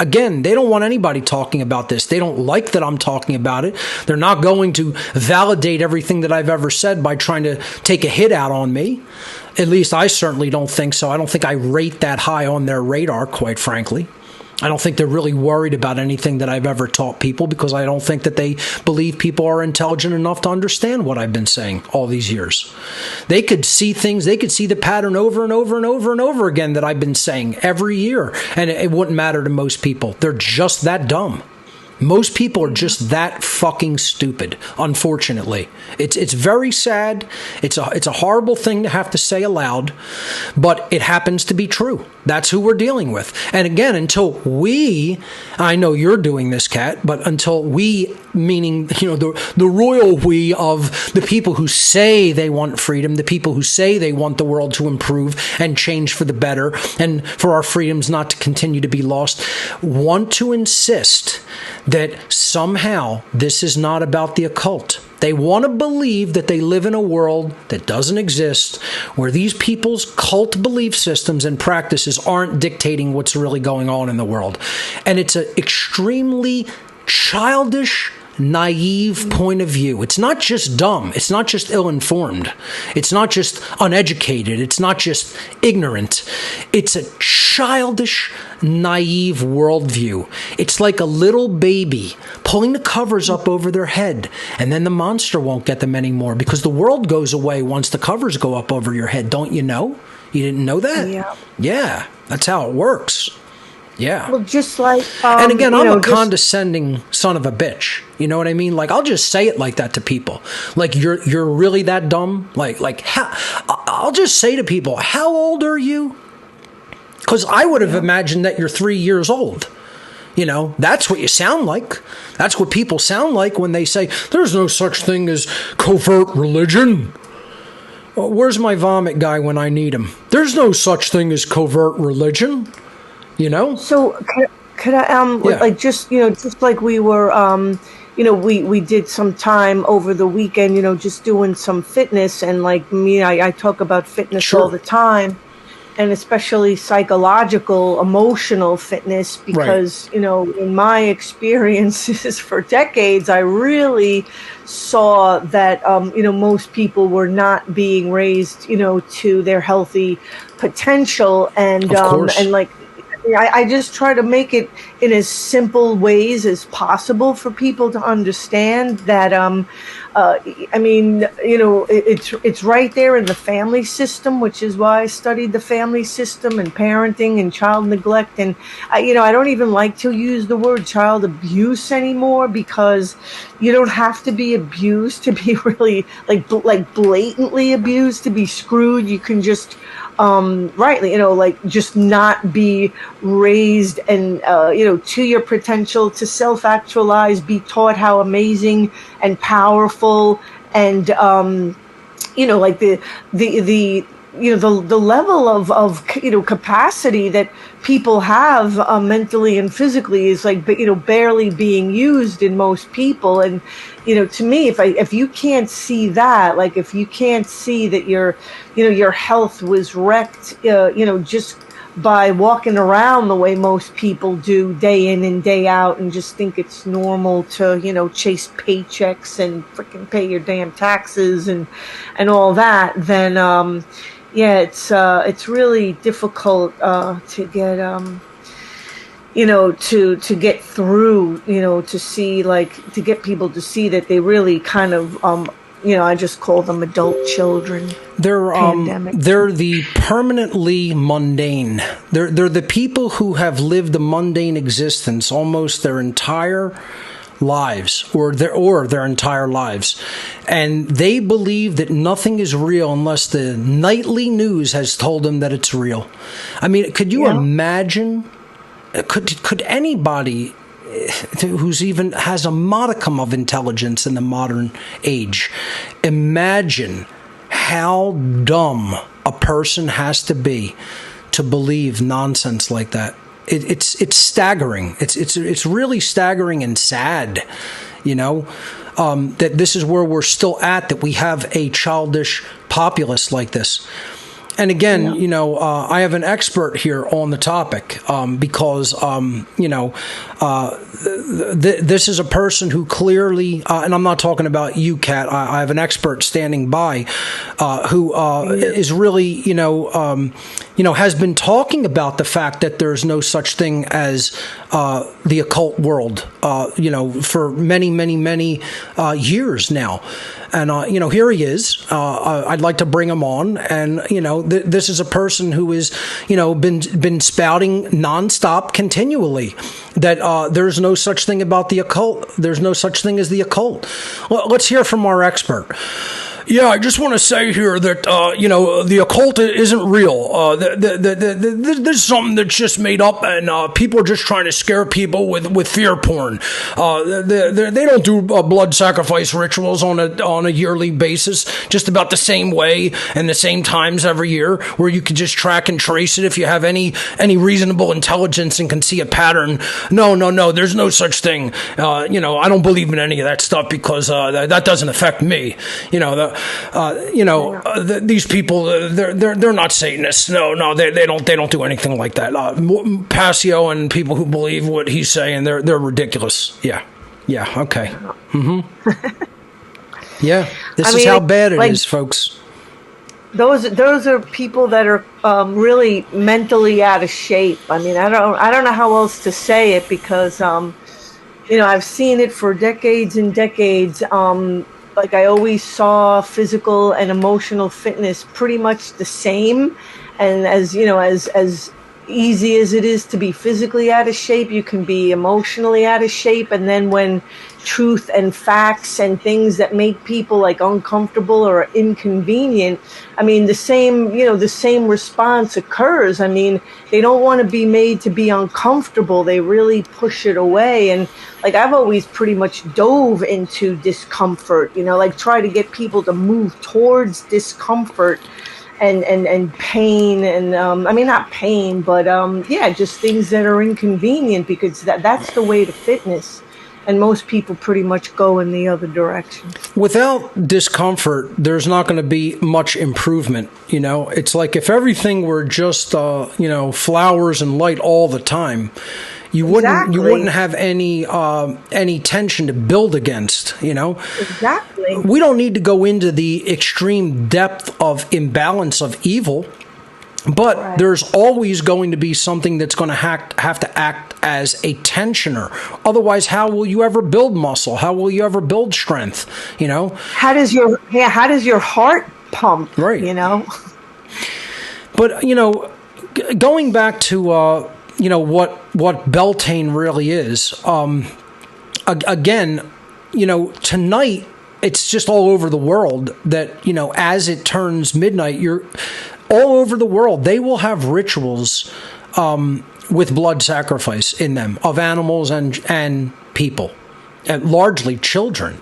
Again, they don't want anybody talking about this. They don't like that I'm talking about it. They're not going to validate everything that I've ever said by trying to take a hit out on me. At least I certainly don't think so. I don't think I rate that high on their radar, quite frankly. I don't think they're really worried about anything that I've ever taught people, because I don't think that they believe people are intelligent enough to understand what I've been saying all these years. They could see things, they could see the pattern over and over and over and over again that I've been saying every year, and it wouldn't matter to most people. They're just that dumb. Most people are just that fucking stupid, unfortunately. It's very sad. It's a horrible thing to have to say aloud, but it happens to be true. That's who we're dealing with. And again, until we, I know you're doing this, Kat, but until we, meaning, the royal we of the people who say they want freedom, the people who say they want the world to improve and change for the better, and for our freedoms not to continue to be lost, want to insist that somehow this is not about the occult. They want to believe that they live in a world that doesn't exist, where these people's cult belief systems and practices aren't dictating what's really going on in the world. And it's an extremely childish, naive point of view. It's not just dumb. It's not just ill-informed. It's not just uneducated. It's not just ignorant. It's a childish, naive worldview. It's like a little baby pulling the covers up over their head, and then the monster won't get them anymore because the world goes away once the covers go up over your head. Don't you know? You didn't know that? Yeah. Yeah, that's how it works. Yeah. Well, just like, and again, I'm a condescending son of a bitch. You know what I mean? Like, I'll just say it like that to people. Like, you're really that dumb? Like how? I'll just say to people, how old are you? Because I would have imagined that you're 3 years old. That's what you sound like. That's what people sound like when they say, there's no such thing as covert religion. Where's my vomit guy when I need him? There's no such thing as covert religion. So could I like just like we were we did some time over the weekend, just doing some fitness, and like me, I talk about fitness all the time, and especially psychological, emotional fitness, because in my experiences for decades, I really saw that most people were not being raised to their healthy potential, and and like I just try to make it in as simple ways as possible for people to understand that, it's right there in the family system, which is why I studied the family system and parenting and child neglect. And, I don't even like to use the word child abuse anymore, because you don't have to be abused to be really like blatantly abused to be screwed. You can just just not be raised and, to your potential, to self-actualize, be taught how amazing and powerful and, the level of capacity that people have mentally and physically is like, barely being used in most people. And, to me, if you can't see that, like if you can't see that your health was wrecked, just by walking around the way most people do day in and day out, and just think it's normal to, chase paychecks and freaking pay your damn taxes and all that, then, it's really difficult to get to get through, to see, like, to get people to see that they really kind of I just call them adult children. They're the permanently mundane. They're the people who have lived a mundane existence almost their entire lives, or their entire lives, and they believe that nothing is real unless the nightly news has told them that it's real. I mean, could you imagine? Could anybody who's even has a modicum of intelligence in the modern age imagine how dumb a person has to be to believe nonsense like that? It's staggering. It's really staggering and sad, that this is where we're still at, that we have a childish populace like this. And again, I have an expert here on the topic because, this is a person who clearly, and I'm not talking about you, Kat. I have an expert standing by who is really, has been talking about the fact that there's no such thing as the occult world, for many, many, many years now. And, here he is. I'd like to bring him on. And, this is a person who is, been spouting nonstop continually that there's no such thing about the occult. There's no such thing as the occult. Well, let's hear from our expert. Yeah, I just want to say here that, the occult isn't real. This is something that's just made up, and people are just trying to scare people with fear porn. They don't do blood sacrifice rituals on a yearly basis, just about the same way and the same times every year, where you can just track and trace it if you have any reasonable intelligence and can see a pattern. No, there's no such thing. I don't believe in any of that stuff because that doesn't affect me. These people, they're not Satanists. No, they don't do anything like that. Passio and people who believe what he's saying, they're ridiculous. Yeah, okay. Yeah, this is how bad it is, folks. Those are people that are really mentally out of shape. I mean, I don't know how else to say it because I've seen it for decades and decades. Like I always saw physical and emotional fitness pretty much the same. And as easy as it is to be physically out of shape, you can be emotionally out of shape. And then when truth and facts and things that make people like uncomfortable or inconvenient, I mean, the same response occurs. I mean, they don't want to be made to be uncomfortable. They really push it away. And like, I've always pretty much dove into discomfort, like try to get people to move towards discomfort and pain. And, I mean, not pain, but, just things that are inconvenient because that's the way to fitness. And most people pretty much go in the other direction. Without discomfort, there's not going to be much improvement. It's like if everything were just, flowers and light all the time, you wouldn't have any tension to build against. Exactly. We don't need to go into the extreme depth of imbalance of evil. But there's always going to be something that's going to have to act as a tensioner. Otherwise, how will you ever build muscle? How will you ever build strength? How does your heart pump? Right. But going back to what Beltane really is. Again, tonight it's just all over the world that as it turns midnight, you're all over the world, they will have rituals with blood sacrifice in them of animals and people, and largely children,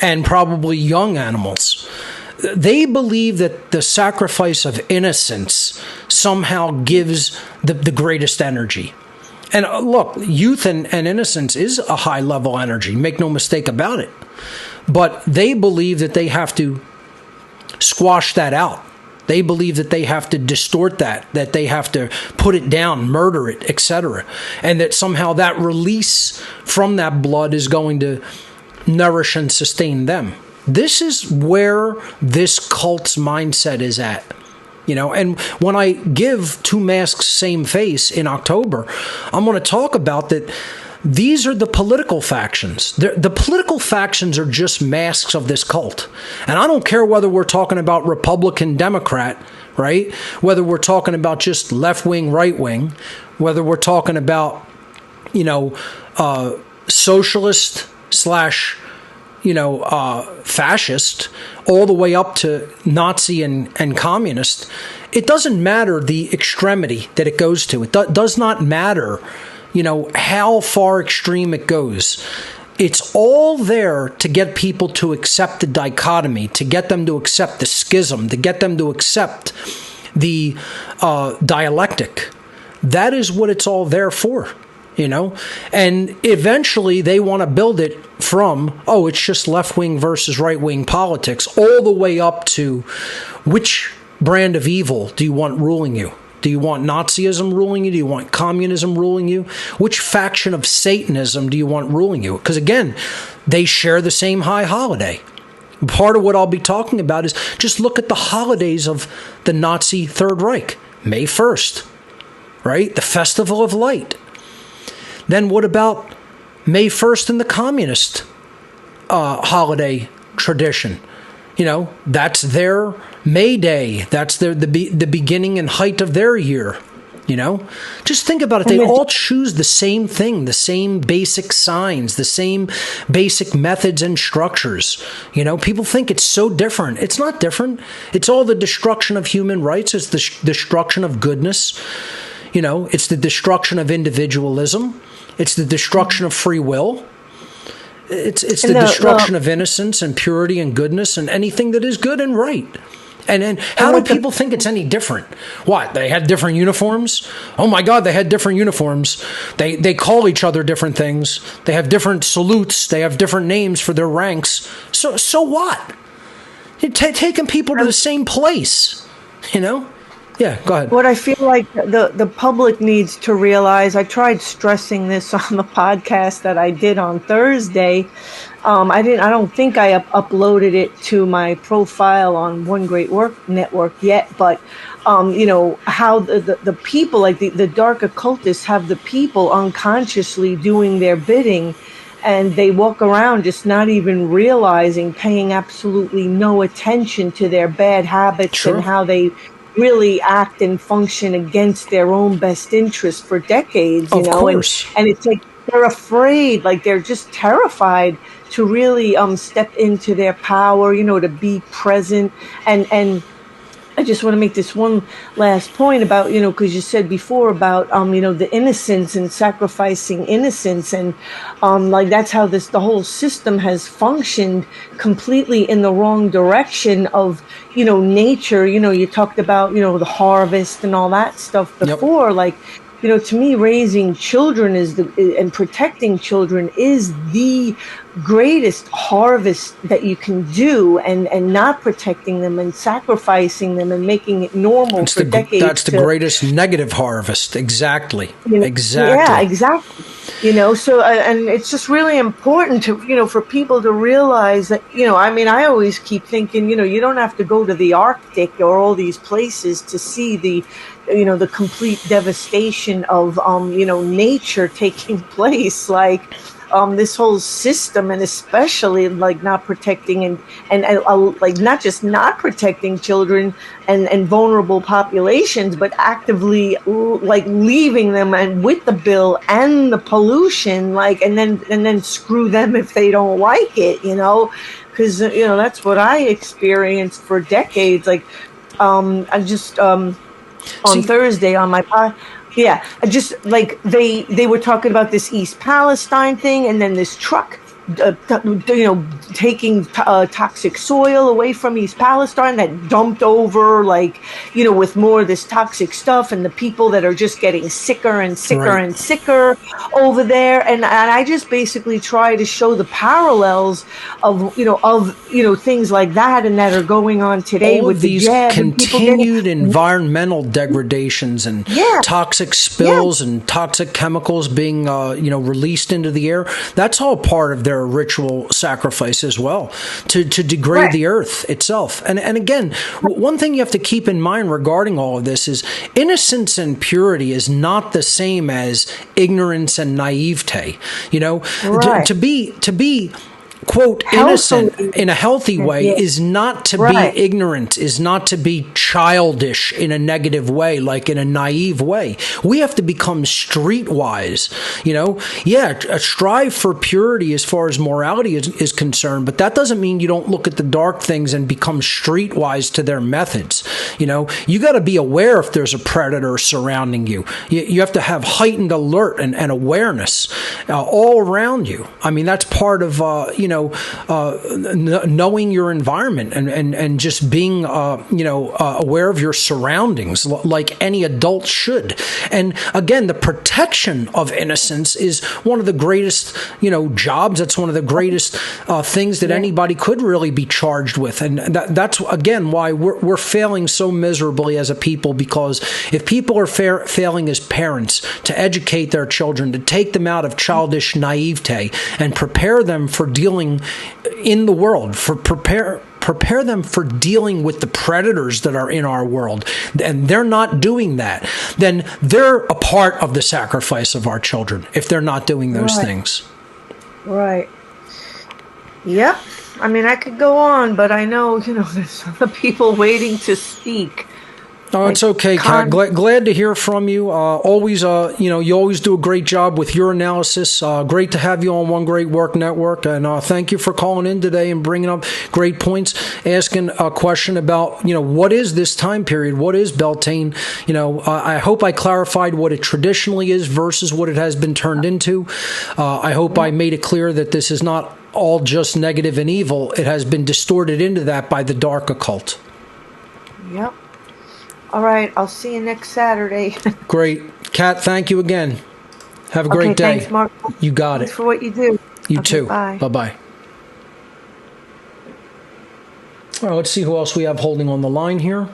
and probably young animals. They believe that the sacrifice of innocence somehow gives the greatest energy. And look, youth and innocence is a high-level energy. Make no mistake about it. But they believe that they have to squash that out. They believe that they have to distort that they have to put it down, murder it, etc. And that somehow that release from that blood is going to nourish and sustain them. This is where this cult's mindset is at. And when I give Two Masks, Same Face in October, I'm going to talk about that. These are the political factions. The political factions are just masks of this cult. And I don't care whether we're talking about Republican, Democrat, right? Whether we're talking about just left-wing, right-wing, whether we're talking about, socialist slash, fascist, all the way up to Nazi and communist. It doesn't matter the extremity that it goes to. It does not matter how far extreme it goes. It's all there to get people to accept the dichotomy, to get them to accept the schism, to get them to accept the dialectic. That is what it's all there for, And eventually they want to build it from, it's just left-wing versus right-wing politics, all the way up to which brand of evil do you want ruling you? Do you want Nazism ruling you? Do you want communism ruling you? Which faction of Satanism do you want ruling you? Because again, they share the same high holiday. Part of what I'll be talking about is just look at the holidays of the Nazi Third Reich. May 1st, right? The Festival of Light. Then what about May 1st and the communist holiday tradition. That's their May Day. That's the beginning and height of their year. Just think about it. They all choose the same thing, the same basic signs, the same basic methods and structures. People think it's so different. It's not different. It's all the destruction of human rights. It's the destruction of goodness. It's the destruction of individualism. It's the destruction of free will. It's the destruction of innocence and purity and goodness and anything that is good and right. And how do people think it's any different? What, they had different uniforms? Oh my God, they had different uniforms. They call each other different things. They have different salutes. They have different names for their ranks. So what? You're taking people to the same place, Yeah, go ahead. What I feel like the public needs to realize, I tried stressing this on the podcast that I did on Thursday. I don't think I uploaded it to my profile on One Great Work Network yet, but how the people, like the dark occultists, have the people unconsciously doing their bidding, and they walk around just not even realizing, paying absolutely no attention to their bad habits. Sure. And how they really act and function against their own best interest for decades, Of course. And it's like they're afraid, like they're just terrified to really step into their power, to be present. And I just want to make this one last point about, because you said before about, the innocence and sacrificing innocence. And like that's how the whole system has functioned completely in the wrong direction of, nature. You talked about, the harvest and all that stuff before. Yep. Like, to me, raising children and protecting children is the greatest harvest that you can do, and not protecting them and sacrificing them and making it normal for decades. That's the greatest negative harvest. Exactly. Exactly. Yeah, exactly. So, and it's just really important to, for people to realize that, I always keep thinking, you don't have to go to the Arctic or all these places to see the complete devastation of, nature taking place. Like, this whole system, and especially like not protecting and like not just not protecting children and vulnerable populations, but actively like leaving them and with the bill and the pollution, like, and then screw them if they don't like it, because that's what I experienced for decades. Like, I just on Thursday on my podcast. Yeah, just like they were talking about this East Palestine thing, and then this truck, taking toxic soil away from East Palestine that dumped over, like, with more of this toxic stuff, and the people that are just getting sicker and sicker right. and sicker over there. And I just basically try to show the parallels of things like that and that are going on today. All with of these continued environmental degradations and toxic spills and toxic chemicals being released into the air. That's all part of their ritual sacrifice as well, to degrade right. the earth itself. And again, one thing you have to keep in mind regarding all of this is innocence and purity is not the same as ignorance and naivete. Right. to be quote innocent in a healthy way is not to right. be ignorant, is not to be childish in a negative way, like in a naive way. We have to become streetwise, strive for purity as far as morality is concerned, but that doesn't mean you don't look at the dark things and become streetwise to their methods. You got to be aware if there's a predator surrounding you. You have to have heightened alert and awareness all around you. I mean, that's part of, knowing your environment and just being, aware of your surroundings like any adult should. And again, the protection of innocence is one of the greatest, jobs. That's one of the greatest things that anybody could really be charged with. And that's, again, why we're failing so miserably as a people, because if people are failing as parents to educate their children, to take them out of childish naivete and prepare them for dealing in the world, prepare them for dealing with the predators that are in our world, and they're not doing that, then they're a part of the sacrifice of our children if they're not doing those things. Right. Yep. I mean, I could go on, but I know, there's other people waiting to speak. Oh, it's okay, Kat. Glad to hear from you. Always, you always do a great job with your analysis. Great to have you on One Great Work Network, and thank you for calling in today and bringing up great points, asking a question about, what is this time period? What is Beltane? I hope I clarified what it traditionally is versus what it has been turned into. I hope I made it clear that this is not all just negative and evil. It has been distorted into that by the dark occult. Yep. All right, I'll see you next Saturday. Great. Kat, thank you again. Have a great day. Thanks, Mark. You got Thanks it. for what you do. You too. Bye. Bye-bye. All right, let's see who else we have holding on the line here.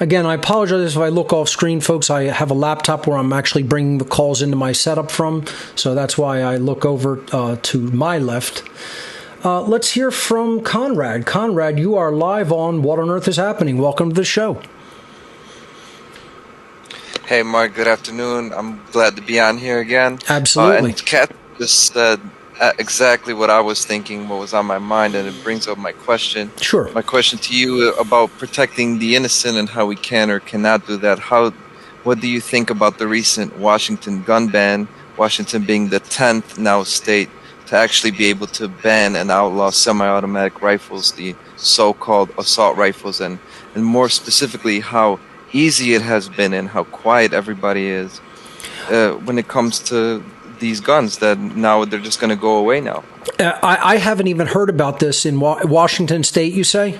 Again, I apologize if I look off screen, folks. I have a laptop where I'm actually bringing the calls into my setup from, so that's why I look over to my left. Let's hear from Conrad. Conrad, you are live on What on Earth is Happening. Welcome to the show. Hey, Mark. Good afternoon. I'm glad to be on here again. Absolutely. And Kat just said exactly what I was thinking, what was on my mind, and it brings up my question. Sure. My question to you about protecting the innocent and how we can or cannot do that. What do you think about the recent Washington gun ban, Washington being the 10th now state to actually be able to ban and outlaw semi-automatic rifles, the so-called assault rifles, and more specifically how easy it has been and how quiet everybody is when it comes to these guns, that now they're just going to go away now. I haven't even heard about this in Washington State, you say?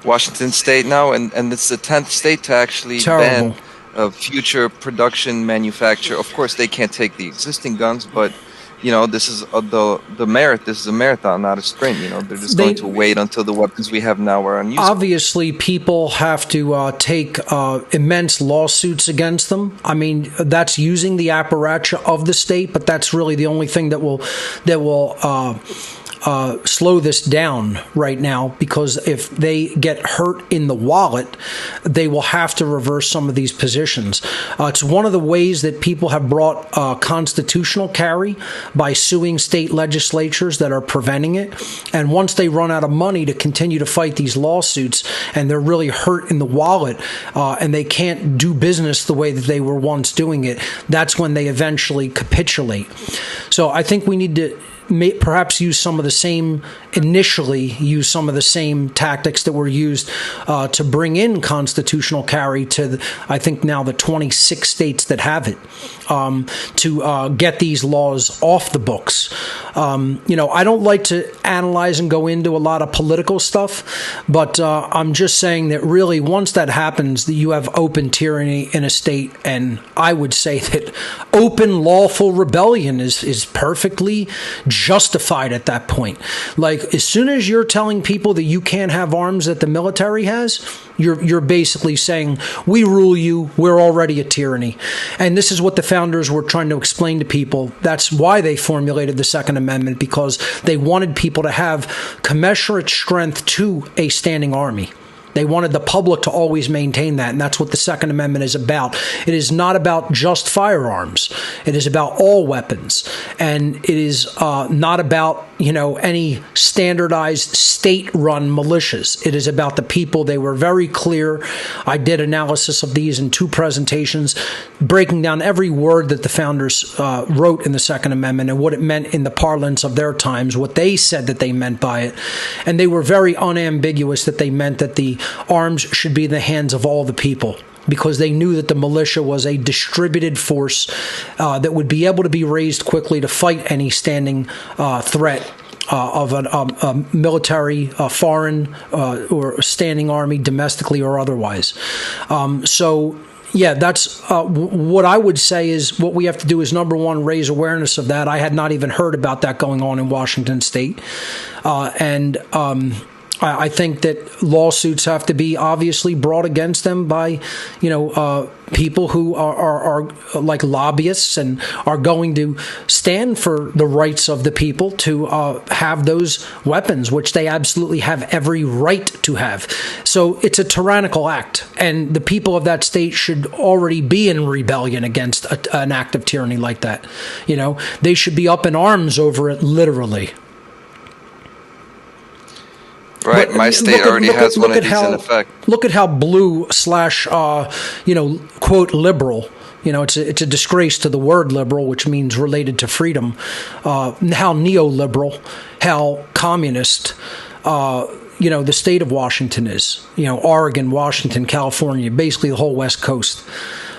Washington State now, and it's the 10th state to actually ban future production manufacture. Of course, they can't take the existing guns, but this is the merit. This is a marathon, not a sprint. They're just going to wait until the weapons we have now are unusable. Obviously, people have to take immense lawsuits against them. I mean, that's using the apparatus of the state, but that's really the only thing that will slow this down right now, because if they get hurt in the wallet, they will have to reverse some of these positions. It's one of the ways that people have brought constitutional carry by suing state legislatures that are preventing it. And once they run out of money to continue to fight these lawsuits and they're really hurt in the wallet and they can't do business the way that they were once doing it, that's when they eventually capitulate. So I think we need to perhaps use some of the same tactics that were used to bring in constitutional carry to, I think now the 26 states that have it, to get these laws off the books. I don't like to analyze and go into a lot of political stuff, but I'm just saying that really once that happens, that you have open tyranny in a state, and I would say that open lawful rebellion is perfectly justified at that point. Like, as soon as you're telling people that you can't have arms that the military has, you're basically saying, we rule you, we're already a tyranny. And this is what the founders were trying to explain to people. That's why they formulated the Second Amendment, because they wanted people to have commensurate strength to a standing army. They wanted the public to always maintain that, and that's what the Second Amendment is about. It is not about just firearms. It is about all weapons, and it is not about any standardized state-run militias. It is about the people. They were very clear. I did analysis of these in 2 presentations, breaking down every word that the founders wrote in the Second Amendment and what it meant in the parlance of their times, what they said that they meant by it. And they were very unambiguous that they meant that the arms should be in the hands of all the people, because they knew that the militia was a distributed force that would be able to be raised quickly to fight any standing threat of a military, foreign, or standing army, domestically or otherwise. Yeah, that's what I would say is what we have to do is, number one, raise awareness of that. I had not even heard about that going on in Washington State. I think that lawsuits have to be obviously brought against them by, people who are like lobbyists and are going to stand for the rights of the people to have those weapons, which they absolutely have every right to have. So it's a tyrannical act, and the people of that state should already be in rebellion against an act of tyranny like that. They should be up in arms over it, literally. Right, But my state already has one of these in effect. Look at how blue slash, quote, liberal. It's a disgrace to the word liberal, which means related to freedom. How neoliberal, how communist, the state of Washington is. Oregon, Washington, California, basically the whole West Coast.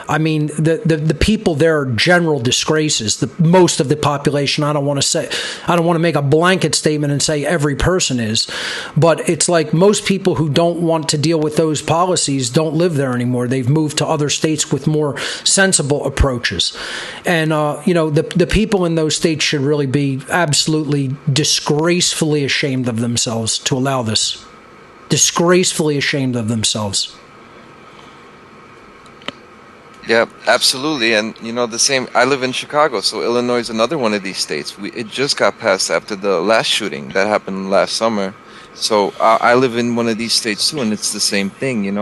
I mean, the people there are general disgraces. Most of the population, I don't want to make a blanket statement and say every person is, but it's like most people who don't want to deal with those policies don't live there anymore. They've moved to other states with more sensible approaches. And, the people in those states should really be absolutely disgracefully ashamed of themselves to allow this. Disgracefully ashamed of themselves. Yeah, absolutely. And, the same, I live in Chicago, so Illinois is another one of these states. It just got passed after the last shooting that happened last summer. So I live in one of these states too, and it's the same thing,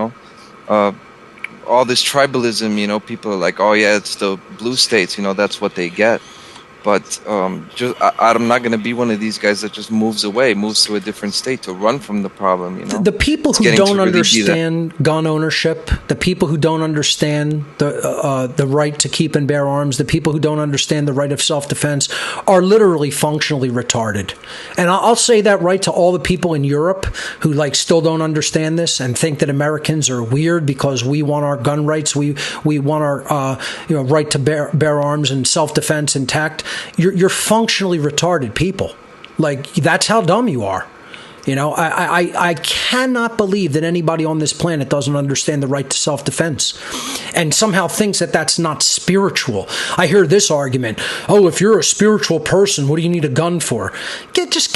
all this tribalism, people are like, oh yeah, it's the blue states, that's what they get. But I'm not going to be one of these guys that just moves to a different state to run from the problem. The people who don't understand gun ownership, the people who don't understand the right to keep and bear arms, the people who don't understand the right of self-defense are literally functionally retarded. And I'll say that right to all the people in Europe who still don't understand this and think that Americans are weird because we want our gun rights, we want our right to bear arms and self-defense intact. You're functionally retarded people. That's how dumb you are. I cannot believe that anybody on this planet doesn't understand the right to self-defense and somehow thinks that that's not spiritual. I hear this argument, oh, if you're a spiritual person, what do you need a gun for? Just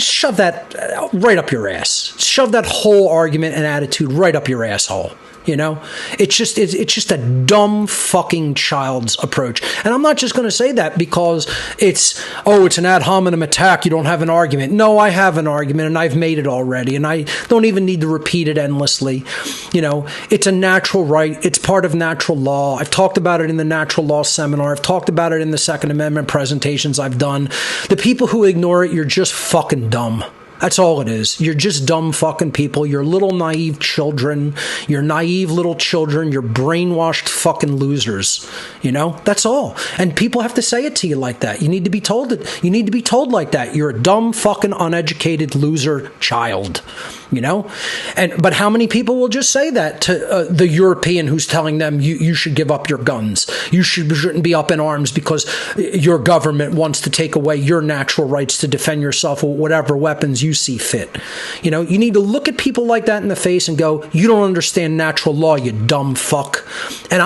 shove that right up your ass. Shove that whole argument and attitude right up your asshole. It's just a dumb fucking child's approach. And I'm not just going to say that because it's an ad hominem attack. You don't have an argument. No, I have an argument and I've made it already. And I don't even need to repeat it endlessly. It's a natural right. It's part of natural law. I've talked about it in the natural law seminar. I've talked about it in the Second Amendment presentations I've done. The people who ignore it, you're just fucking dumb. That's all it is. You're just dumb fucking people. You're little naive children. You're naive little children. You're brainwashed fucking losers. That's all. And people have to say it to you like that. You need to be told it. You need to be told like that. You're a dumb fucking uneducated loser child. But how many people will just say that to the European who's telling them you should give up your guns? You shouldn't be up in arms because your government wants to take away your natural rights to defend yourself with whatever weapons you see fit. You need to look at people like that in the face and go, you don't understand natural law, you dumb fuck. And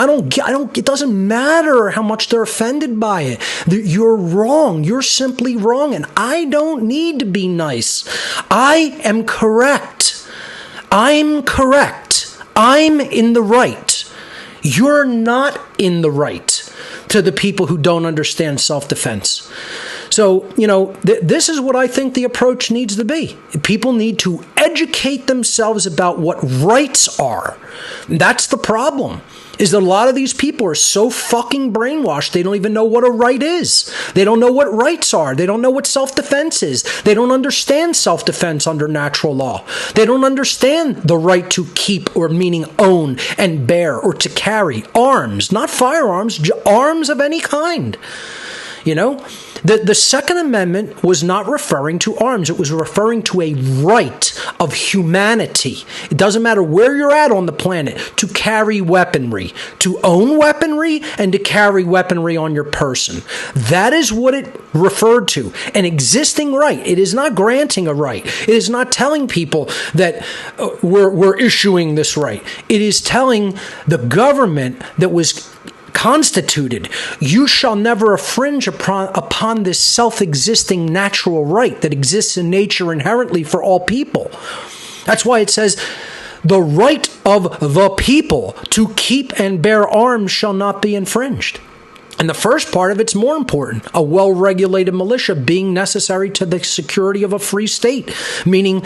it doesn't matter how much they're offended by it. You're wrong. You're simply wrong. And I don't need to be nice. I am correct. I'm correct. I'm in the right. You're not in the right to the people who don't understand self-defense. So, this is what I think the approach needs to be. People need to educate themselves about what rights are. That's the problem, is that a lot of these people are so fucking brainwashed, they don't even know what a right is. They don't know what rights are. They don't know what self-defense is. They don't understand self-defense under natural law. They don't understand the right to keep, or meaning own and bear, or to carry arms, not firearms, arms of any kind. The Second Amendment was not referring to arms. It was referring to a right of humanity. It doesn't matter where you're at on the planet, to carry weaponry, to own weaponry, and to carry weaponry on your person. That is what it referred to. An existing right. It is not granting a right. It is not telling people that we're issuing this right. It is telling the government that was constituted, you shall never infringe upon this self-existing natural right that exists in nature inherently for all people. That's why it says, the right of the people to keep and bear arms shall not be infringed. And the first part of it's more important, a well-regulated militia being necessary to the security of a free state, meaning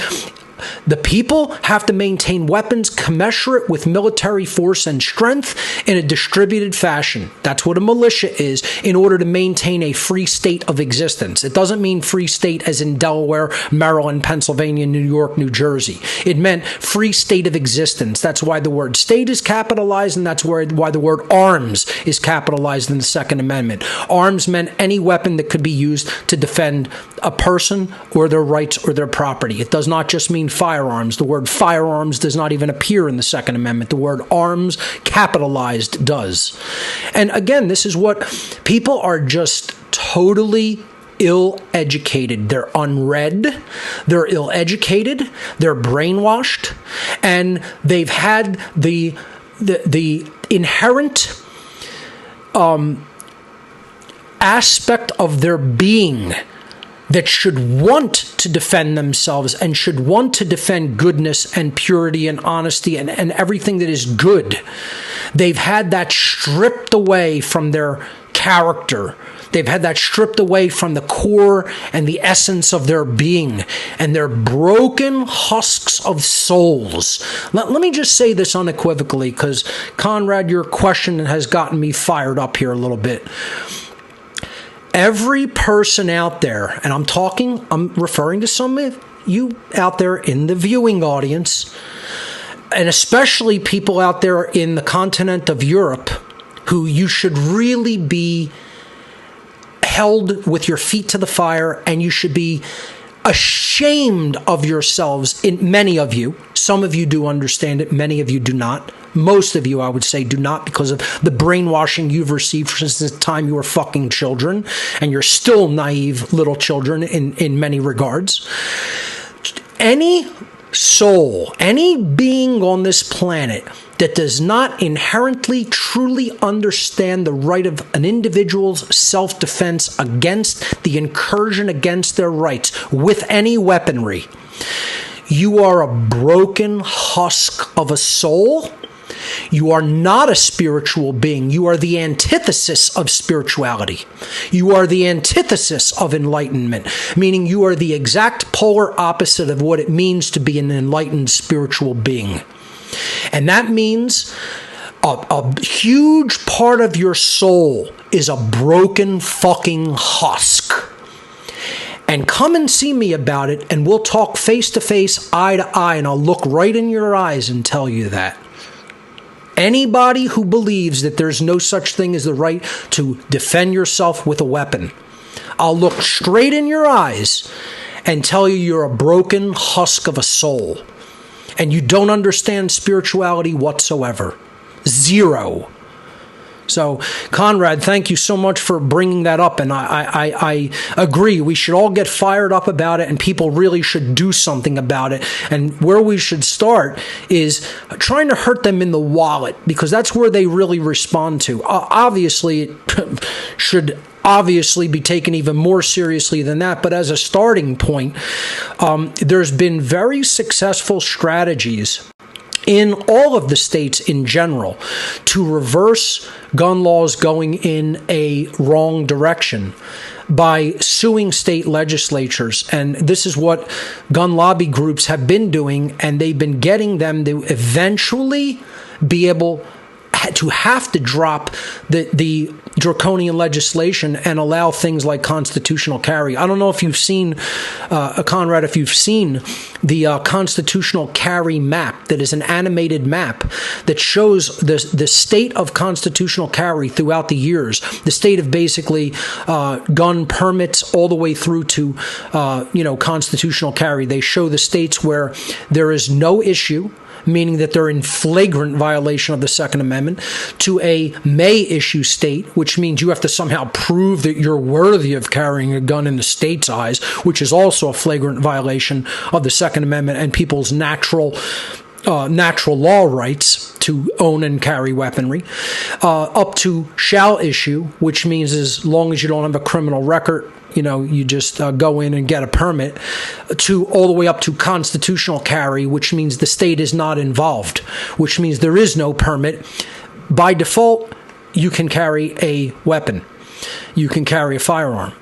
The people have to maintain weapons commensurate with military force and strength in a distributed fashion. That's what a militia is, in order to maintain a free state of existence. It doesn't mean free state as in Delaware, Maryland, Pennsylvania, New York, New Jersey. It meant free state of existence. That's why the word state is capitalized, and that's why the word arms is capitalized in the Second Amendment. Arms meant any weapon that could be used to defend a person or their rights or their property. It does not just mean firearms. The word firearms does not even appear in the Second Amendment. The word arms, capitalized, does. And again, this is what people are just totally ill-educated. They're unread, they're ill-educated, they're brainwashed, and they've had the inherent aspect of their being that should want to defend themselves and should want to defend goodness and purity and honesty and everything that is good. They've had that stripped away from their character. They've had that stripped away from the core and the essence of their being, and they're broken husks of souls. Let me just say this unequivocally, because, Conrad, your question has gotten me fired up here a little bit. Every person out there, and I'm referring to some of you out there in the viewing audience, and especially people out there in the continent of Europe, who you should really be held with your feet to the fire, and you should be ashamed of yourselves. Many of you, some of you do understand it, many of you do not. Most of you, I would say, do not, because of the brainwashing you've received since the time you were fucking children, and you're still naive little children in many regards. Any soul, any being on this planet that does not inherently truly understand the right of an individual's self-defense against the incursion against their rights with any weaponry, you are a broken husk of a soul. You are not a spiritual being. You are the antithesis of spirituality. You are the antithesis of enlightenment, meaning you are the exact polar opposite of what it means to be an enlightened spiritual being. And that means a huge part of your soul is a broken fucking husk. And come and see me about it, and we'll talk face to face, eye to eye, and I'll look right in your eyes and tell you that. Anybody who believes that there's no such thing as the right to defend yourself with a weapon, I'll look straight in your eyes and tell you you're a broken husk of a soul. And you don't understand spirituality whatsoever. Zero. So, Conrad, thank you so much for bringing that up, and I agree. We should all get fired up about it, and people really should do something about it. And where we should start is trying to hurt them in the wallet, because that's where they really respond to. Obviously, it should obviously be taken even more seriously than that, but as a starting point, there's been very successful strategies in all of the states in general to reverse gun laws going in a wrong direction by suing state legislatures. And this is what gun lobby groups have been doing, and they've been getting them to eventually be able to have to drop the draconian legislation and allow things like constitutional carry. I don't know if you've seen, Conrad, if you've seen the constitutional carry map that is an animated map that shows the state of constitutional carry throughout the years, the state of basically gun permits all the way through to constitutional carry. They show the states where there is no issue, meaning that they're in flagrant violation of the Second Amendment, to a may issue state, which means you have to somehow prove that you're worthy of carrying a gun in the state's eyes, which is also a flagrant violation of the Second Amendment and people's natural law rights to own and carry weaponry, up to shall issue, which means as long as you don't have a criminal record, you just go in and get a permit, to all the way up to constitutional carry, which means the state is not involved, which means there is no permit. By default, you can carry a weapon. You can carry a firearm.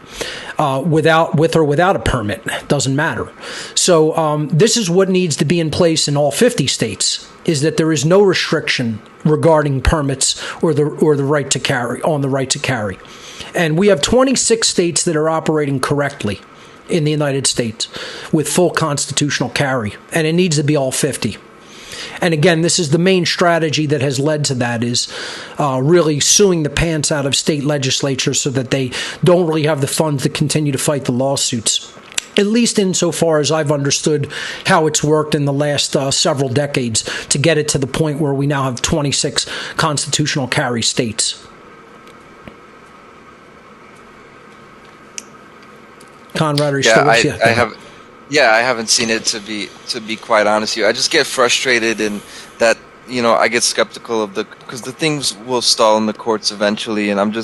with or without a permit. Doesn't matter. So this is what needs to be in place in all 50 states, is that there is no restriction regarding permits or the right to carry, on the right to carry. And we have 26 states that are operating correctly in the United States with full constitutional carry, and it needs to be all 50. And again, this is the main strategy that has led to that, is really suing the pants out of state legislatures so that they don't really have the funds to continue to fight the lawsuits. At least insofar as I've understood how it's worked in the last several decades to get it to the point where we now have 26 constitutional carry states. Conrad, are you still with you? I haven't seen it, to be quite honest with you. I just get frustrated in that, I get skeptical because the things will stall in the courts eventually, and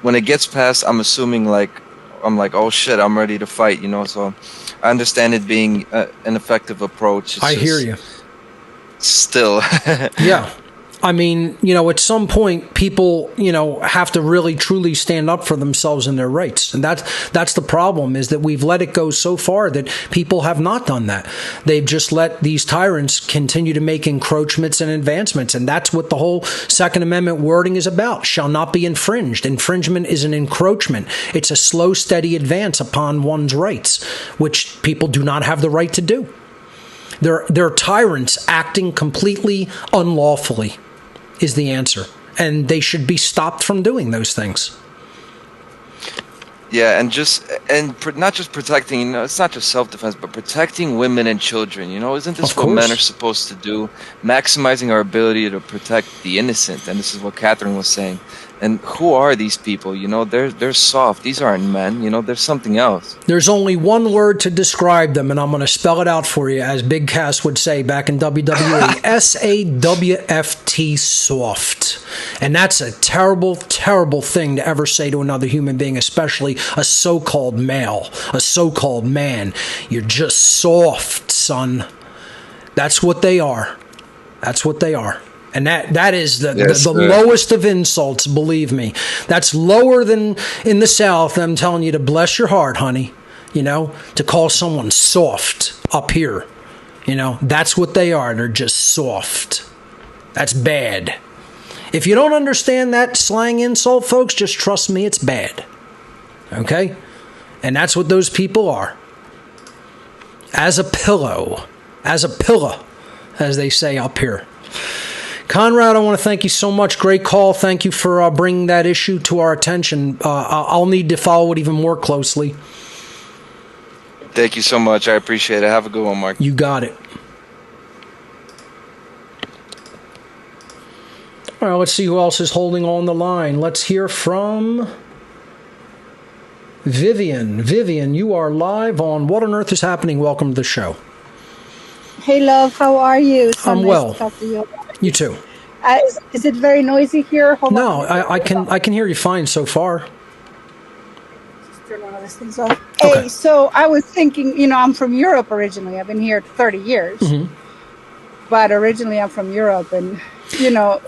when it gets passed, I'm assuming oh shit, I'm ready to fight, so I understand it being an effective approach. I hear you. Still. Yeah. I mean, at some point, people, have to really truly stand up for themselves and their rights. And that's the problem, is that we've let it go so far that people have not done that. They've just let these tyrants continue to make encroachments and advancements. And that's what the whole Second Amendment wording is about. Shall not be infringed. Infringement is an encroachment. It's a slow, steady advance upon one's rights, which people do not have the right to do. They're tyrants acting completely unlawfully is the answer. And they should be stopped from doing those things. Yeah, and not just protecting, it's not just self-defense, but protecting women and children, isn't this what men are supposed to do? Maximizing our ability to protect the innocent, and this is what Catherine was saying. And who are these people? They're soft. They's aren't men. There's something else. There's only one word to describe them, and I'm going to spell it out for you, as Big Cass would say back in WWE. S-A-W-F-T, soft. And that's a terrible, terrible thing to ever say to another human being, especially a so-called male, a so-called man. You're just soft, son. That's what they are. That's what they are. And that is the lowest of insults, believe me. That's lower than in the South, I'm telling you, to bless your heart, honey. To call someone soft up here. That's what they are. They're just soft. That's bad. If you don't understand that slang insult, folks, just trust me, it's bad. Okay? And that's what those people are. As a pillow, as they say up here. Conrad, I want to thank you so much. Great call. Thank you for bringing that issue to our attention. I'll need to follow it even more closely. Thank you so much. I appreciate it. Have a good one, Mark. You got it. All right, let's see who else is holding on the line. Let's hear from Vivian. Vivian, you are live on What on Earth is Happening. Welcome to the show. Hey, love. How are you? I'm well. To talk to you. You too. Is it very noisy here? No, I can hear you fine so far. Just turn one of these things off. Okay. Hey, so I was thinking, I'm from Europe originally. I've been here 30 years. Mm-hmm. But originally I'm from Europe, and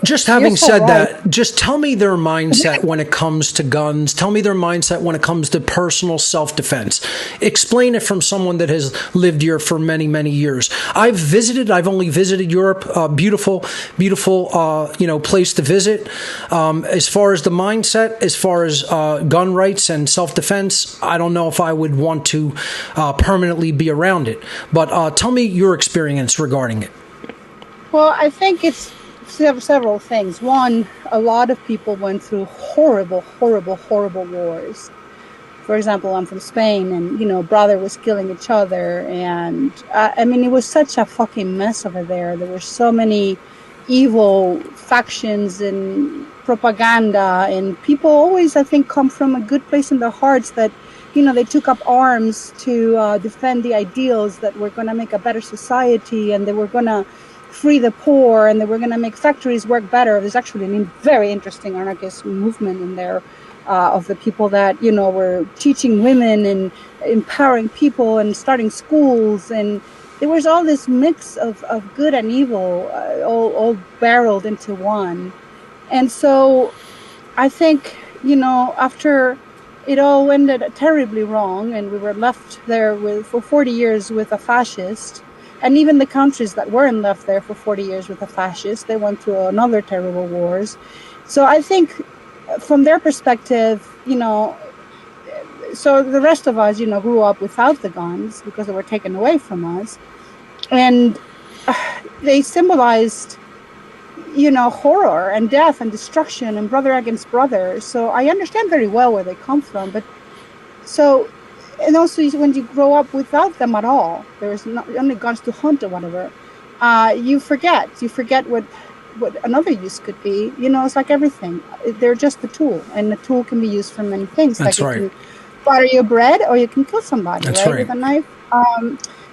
just having said that, just tell me their mindset when it comes to guns. Tell me their mindset when it comes to personal self-defense. Explain it from someone that has lived here for many, many years. I've only visited Europe. Beautiful, place to visit. As far as the mindset, as far as gun rights and self-defense, I don't know if I would want to permanently be around it. But tell me your experience regarding it. Well, I think it's several things. One, a lot of people went through horrible, horrible, horrible wars. For example, I'm from Spain, and, brother was killing each other. And, it was such a fucking mess over there. There were so many evil factions and propaganda. And people always, I think, come from a good place in their hearts that, they took up arms to defend the ideals that we're going to make a better society, and they were going to free the poor, and they were going to make factories work better. There's actually a very interesting anarchist movement in there of the people that, were teaching women and empowering people and starting schools. And there was all this mix of good and evil all barreled into one. And so I think, after it all ended terribly wrong, and we were left there for 40 years with a fascist. And even the countries that weren't left there for 40 years with a fascist, they went through another terrible wars. So I think from their perspective, so the rest of us, grew up without the guns because they were taken away from us. And they symbolized, horror and death and destruction and brother against brother. So I understand very well where they come from. But and also when you grow up without them at all, there's not only guns to hunt or whatever, you forget what another use could be. It's like everything. They're just a tool, and the tool can be used for many things. That's like right. You can butter your bread, or you can kill somebody, That's right, with a knife.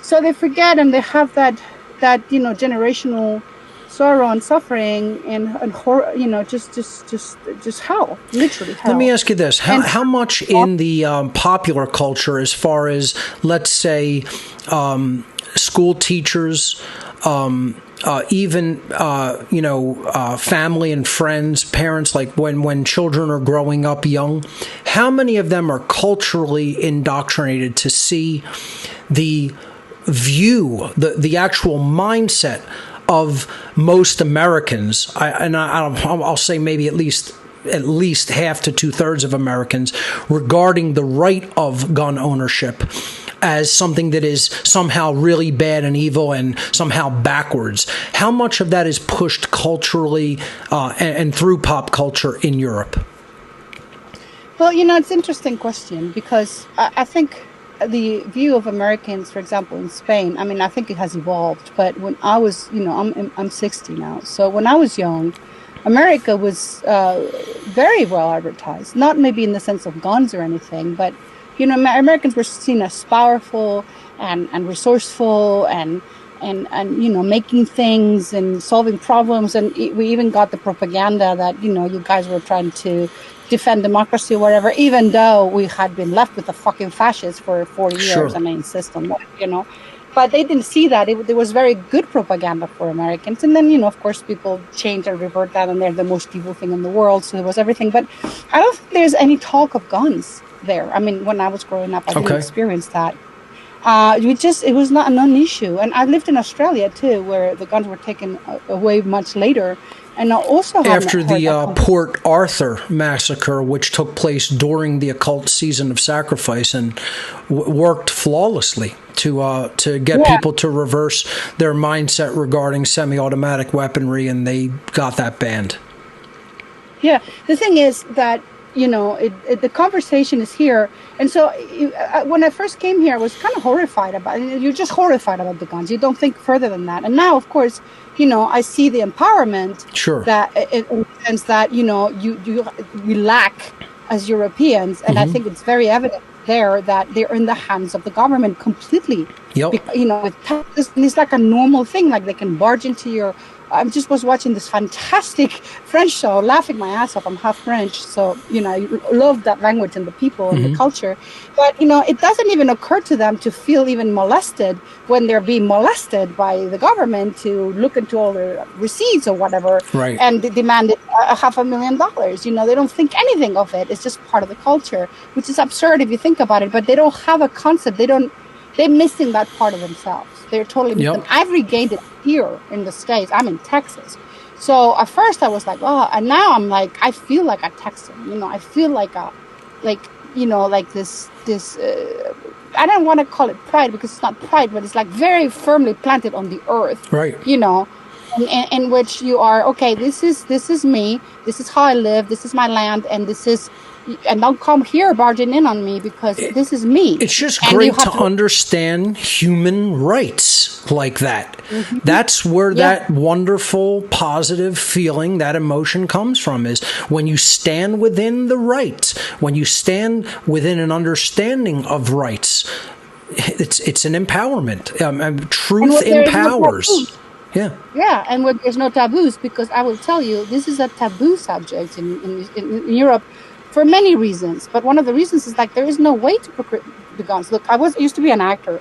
So they forget, and they have that generational sorrow and suffering and horror, just hell, literally hell. Let me ask you this: how much in the popular culture, as far as, let's say, school teachers, even family and friends, parents, like when children are growing up young, how many of them are culturally indoctrinated to see the view, the actual mindset of most Americans? I'll say maybe at least half to 2/3 of Americans regarding the right of gun ownership as something that is somehow really bad and evil and somehow backwards. How much of that is pushed culturally and through pop culture in Europe? Well, it's an interesting question, because I think the view of Americans, for example, in Spain, I think it has evolved. But when I was, I'm 60 now. So when I was young, America was very well advertised. Not maybe in the sense of guns or anything, but, Americans were seen as powerful and resourceful and making things and solving problems. And we even got the propaganda that, you guys were trying to defend democracy or whatever, even though we had been left with the fucking fascists for 40 years. Sure. System, but they didn't see that. It was very good propaganda for Americans. And then, of course, people change and revert that, and they're the most evil thing in the world. So there was everything. But I don't think there's any talk of guns there. When I was growing up, I didn't experience that. It was not a non-issue. And I lived in Australia too, where the guns were taken away much later. And I also after the Port Arthur massacre, which took place during the occult season of sacrifice, and worked flawlessly to get people to reverse their mindset regarding semi-automatic weaponry, and they got that banned. Yeah, the thing is that the conversation is here. And so when I first came here, I was kind of horrified about it. You're just horrified about the guns. You don't think further than that. And now, of course, I see the empowerment. Sure. That in the sense that, we lack as Europeans. And I think it's very evident there that they're in the hands of the government completely. Yep. With taxes, and it's like a normal thing. Like they can barge into your... I just was watching this fantastic French show, laughing my ass off. I'm half French, so, I love that language and the people and the culture. But, it doesn't even occur to them to feel even molested when they're being molested by the government to look into all their receipts or whatever. Right. And they demanded $500,000. They don't think anything of it. It's just part of the culture, which is absurd if you think about it. But they don't have a concept. They're missing that part of themselves. They're totally missing. Yep. I've regained it here in the States. I'm in Texas. So at first I was like, oh, and now I'm like, I feel like a Texan. I feel like this, I don't want to call it pride, because it's not pride, but it's like very firmly planted on the earth. Right. In which you are, okay, this is me. This is how I live. This is my land. And don't come here barging in on me, because this is me. It's just great to understand human rights like that. Mm-hmm. That's where that wonderful, positive feeling, that emotion comes from, is when you stand within the rights, when you stand within an understanding of rights. It's an empowerment. Truth empowers. Yeah, and where there's no taboos, because I will tell you, this is a taboo subject in Europe. For many reasons, but one of the reasons is like there is no way to procure the guns. Look, I used to be an actor,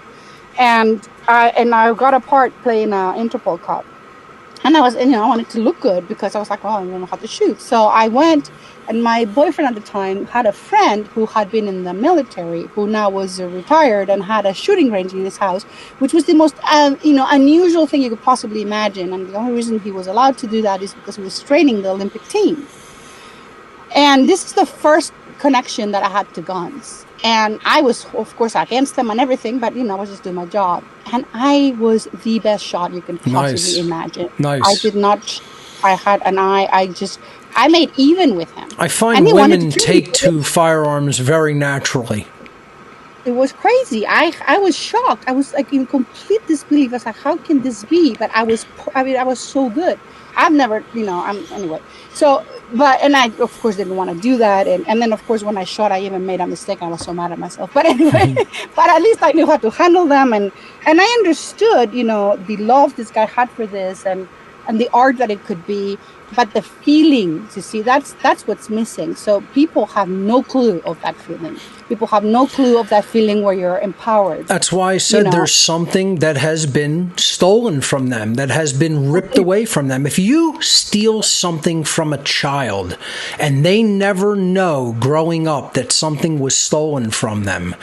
and I got a part playing an Interpol cop, And I wanted to look good because I was like, well, I don't know how to shoot. So I went, and my boyfriend at the time had a friend who had been in the military, who now was retired and had a shooting range in his house, which was the most, unusual thing you could possibly imagine. And the only reason he was allowed to do that is because he was training the Olympic team. And this is the first connection that I had to guns. And I was, of course, against them and everything, but, I was just doing my job. And I was the best shot you can possibly imagine. Nice. I did not, I made even with him. I find women take to firearms very naturally. It was crazy. I was shocked. I was like in complete disbelief. I was like, how can this be? But I was so good. I've never, anyway. So, and I, of course, didn't want to do that. And then, of course, when I shot, I even made a mistake. I was so mad at myself. But anyway, but at least I knew how to handle them. And I understood, the love this guy had for this and the art that it could be. But the feelings, you see, that's what's missing. So people have no clue of that feeling. People have no clue of that feeling where you're empowered. That's why I said there's something that has been stolen from them, that has been ripped away from them. If you steal something from a child and they never know growing up that something was stolen from them,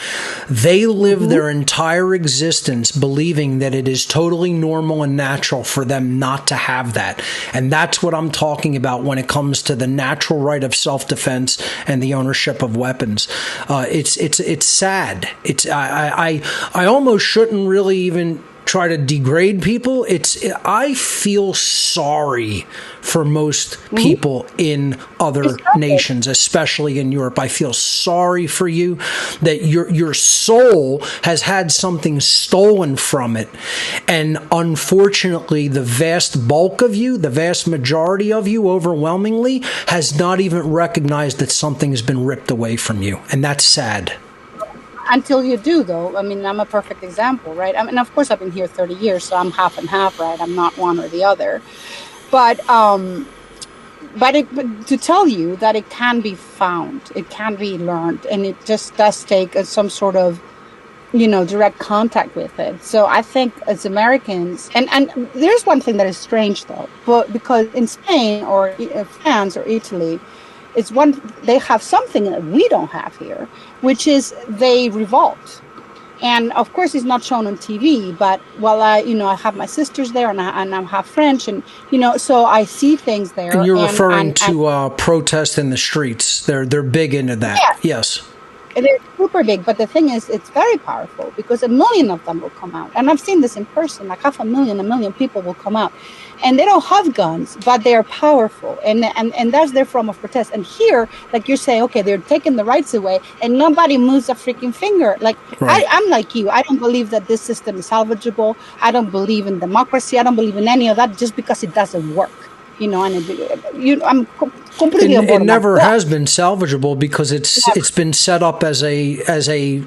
they live their entire existence believing that it is totally normal and natural for them not to have that. And that's what I'm talking about when it comes to the natural right of self-defense and the ownership of weapons. It's sad. I almost shouldn't really even try to degrade people. I feel sorry for most people in other nations, especially in Europe. I feel sorry for you that your soul has had something stolen from it. And unfortunately, the vast bulk of you, the vast majority of you, overwhelmingly, has not even recognized that something has been ripped away from you. And that's sad. Until you do, though. I mean, I'm a perfect example, right? I mean, of course, I've been here 30 years, so I'm half and half, right? I'm not one or the other. But to tell you that it can be found, it can be learned, and it just does take some sort of, direct contact with it. So I think as Americans, and there's one thing that is strange, though, but because in Spain or France or Italy, they have something that we don't have here, which is they revolt. And of course, it's not shown on TV, but I have my sisters there and I'm half French and, so I see things there. And you're referring to protest in the streets. They're big into that. Yes. They're super big, but the thing is, it's very powerful because 1 million of them will come out. And I've seen this in person, like 500,000, 1 million people will come out. And they don't have guns, but they are powerful. And that's their form of protest. And here, like you're saying, okay, they're taking the rights away and nobody moves a freaking finger. Like, right. I'm like you. I don't believe that this system is salvageable. I don't believe in democracy. I don't believe in any of that just because it doesn't work. I'm completely on board. It never has been salvageable because it's been set up as a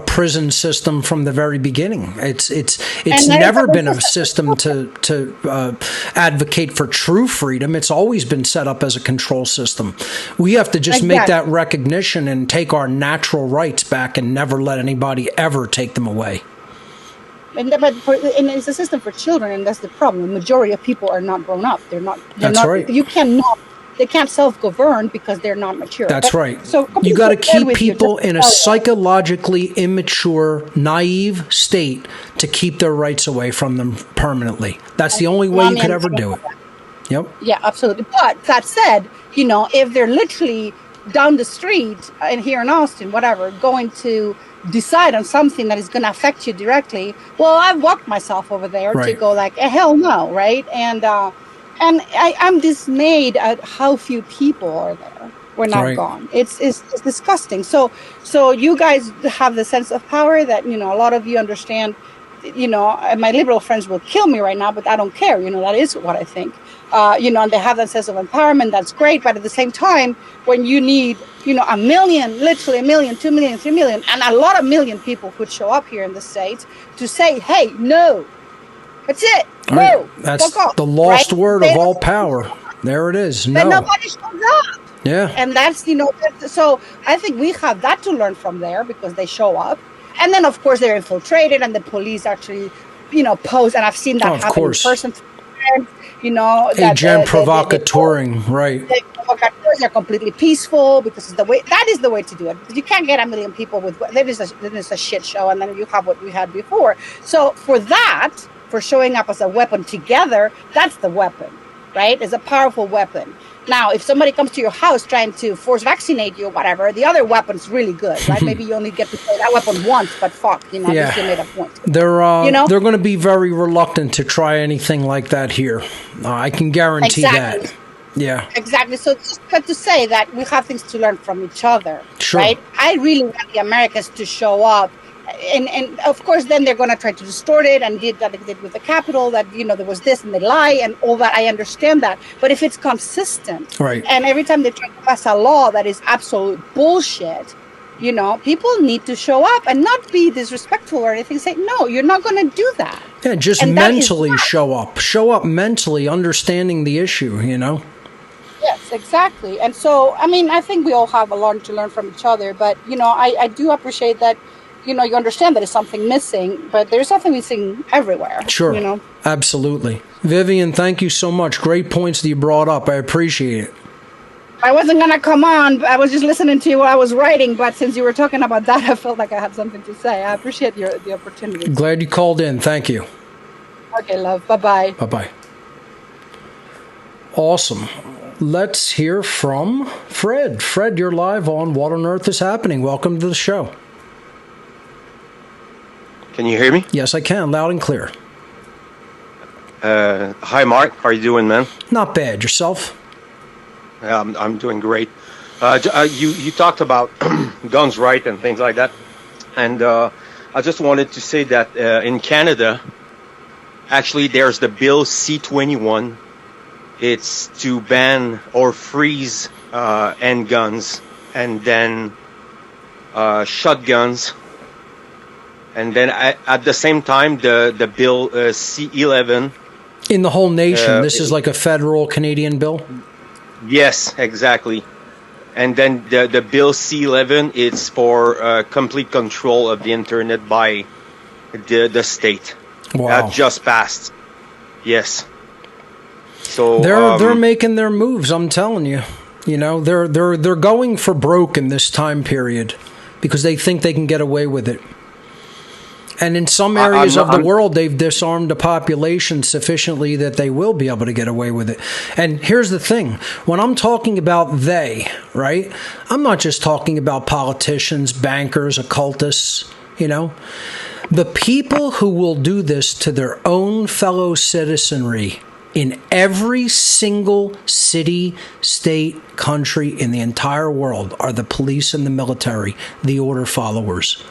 prison system from the very beginning. It's never been a system to advocate for true freedom. It's always been set up as a control system. We have to just make that recognition and take our natural rights back and never let anybody ever take them away. And it's a system for children, and that's the problem. The majority of people are not grown up. That's right. They can't self-govern because they're not mature. That's right. So you got to keep people in a psychologically immature, naive state to keep their rights away from them permanently. That's the only way you could ever do it. Yep. Yeah, absolutely. But that said, if they're literally down the street and here in Austin, whatever, going to decide on something that is going to affect you directly, well, I've walked myself over there to go like, hell no, right? And I'm dismayed at how few people are there. We're not gone. It's disgusting. So you guys have the sense of power that, a lot of you understand, my liberal friends will kill me right now, but I don't care. That is what I think. And they have that sense of empowerment. That's great. But at the same time, when you need, 1 million, literally 1 million, 2 million, 3 million, and a lot of million people could show up here in the States to say, hey, no, that's it. No, right. That's the lost word of all power. There it is. No. But nobody shows up. Yeah. And that's, so I think we have that to learn from there because they show up. And then, of course, they're infiltrated and the police actually, pose. And I've seen that happen in person. agents, you know, agent provocateuring, right? The provocateurs are completely peaceful because that is the way to do it. You can't get a million people with that is a shit show, and then you have what we had before. So for showing up as a weapon together, that's the weapon, right? It's a powerful weapon. Now, if somebody comes to your house trying to force vaccinate you or whatever, the other weapon's really good, right? Maybe you only get to play that weapon once, but fuck, you know, yeah. you made a point. They're going to be very reluctant to try anything like that here. I can guarantee that. Yeah. Exactly. So it's just good to say that we have things to learn from each other, sure. right? I really want the Americans to show up. And of course, then they're going to try to distort it and did that they did with the Capitol, that, you know, there was this and they lie and all that. I understand that. But if it's consistent, right, and every time they try to pass a law that is absolute bullshit, you know, people need to show up and not be disrespectful or anything. Say, no, you're not going to do that. Yeah, just and mentally show up. Show up mentally, understanding the issue, you know? Yes, exactly. And so, I mean, I think we all have a lot to learn from each other. But, you know, I do appreciate that, you know, you understand that there's something missing, but there's something missing everywhere. Sure. You know? Absolutely. Vivian, thank you so much. Great points that you brought up. I appreciate it. I wasn't going to come on. I was just listening to you while I was writing, but since you were talking about that, I felt like I had something to say. I appreciate the opportunity. Glad you called in. Thank you. Okay, love. Bye-bye. Bye-bye. Awesome. Let's hear from Fred. Fred, you're live on What on Earth is Happening. Welcome to the show. Can you hear me? Yes, I can. Loud and clear. Hi, Mark. How are you doing, man? Not bad. Yourself? I'm doing great. You talked about guns, right, and things like that. And I just wanted to say that in Canada, actually, there's the Bill C-21. It's to ban or freeze handguns and then shotguns. And then at the same time, the bill C-11. In the whole nation, this is like a federal Canadian bill? Yes, exactly. And then the bill C-11, it's for complete control of the internet by the state. Wow. That just passed. Yes. So they're making their moves, I'm telling you. You know, they're going for broke in this time period because they think they can get away with it. And in some areas of the world, they've disarmed the population sufficiently that they will be able to get away with it. And here's the thing. When I'm talking about they, right, I'm not just talking about politicians, bankers, occultists, you know. The people who will do this to their own fellow citizenry in every single city, state, country in the entire world are the police and the military, the order followers.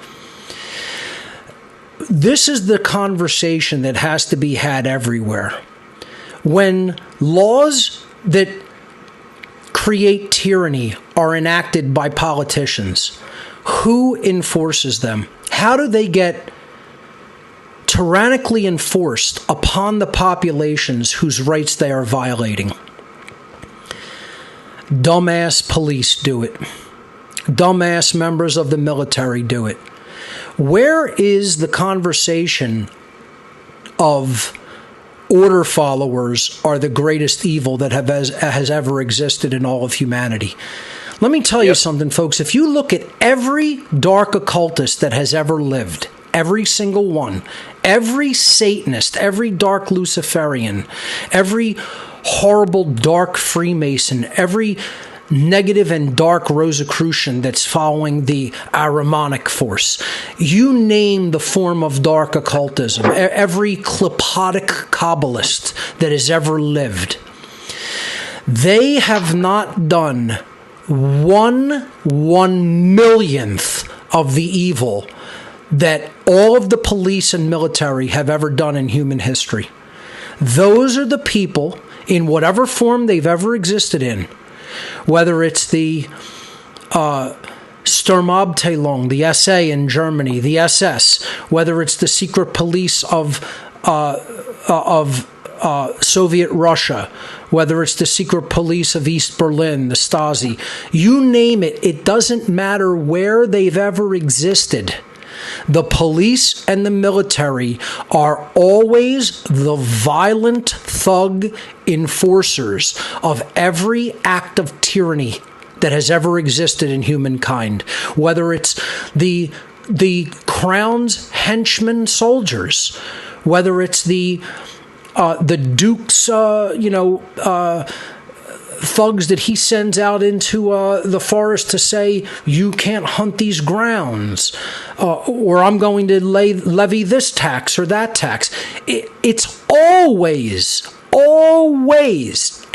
This is the conversation that has to be had everywhere. When laws that create tyranny are enacted by politicians, who enforces them? How do they get tyrannically enforced upon the populations whose rights they are violating? Dumbass police do it. Dumbass members of the military do it. Where is the conversation of order followers are the greatest evil that has ever existed in all of humanity? Let me tell you something, folks. If you look at every dark occultist that has ever lived, every single one, every Satanist, every dark Luciferian, every horrible dark Freemason, every negative and dark Rosicrucian that's following the Ahrimanic force. You name the form of dark occultism, every Klepotic Kabbalist that has ever lived. They have not done 1/1,000,000th of the evil that all of the police and military have ever done in human history. Those are the people, in whatever form they've ever existed in, whether it's the Sturmabteilung, the SA in Germany, the SS, whether it's the secret police of Soviet Russia, whether it's the secret police of East Berlin, the Stasi, you name it, it doesn't matter where they've ever existed. The police and the military are always the violent thug enforcers of every act of tyranny that has ever existed in humankind, whether it's the crown's henchmen soldiers, whether it's the Duke's thugs that he sends out into the forest to say, you can't hunt these grounds, or I'm going to levy this tax or that tax. It's always,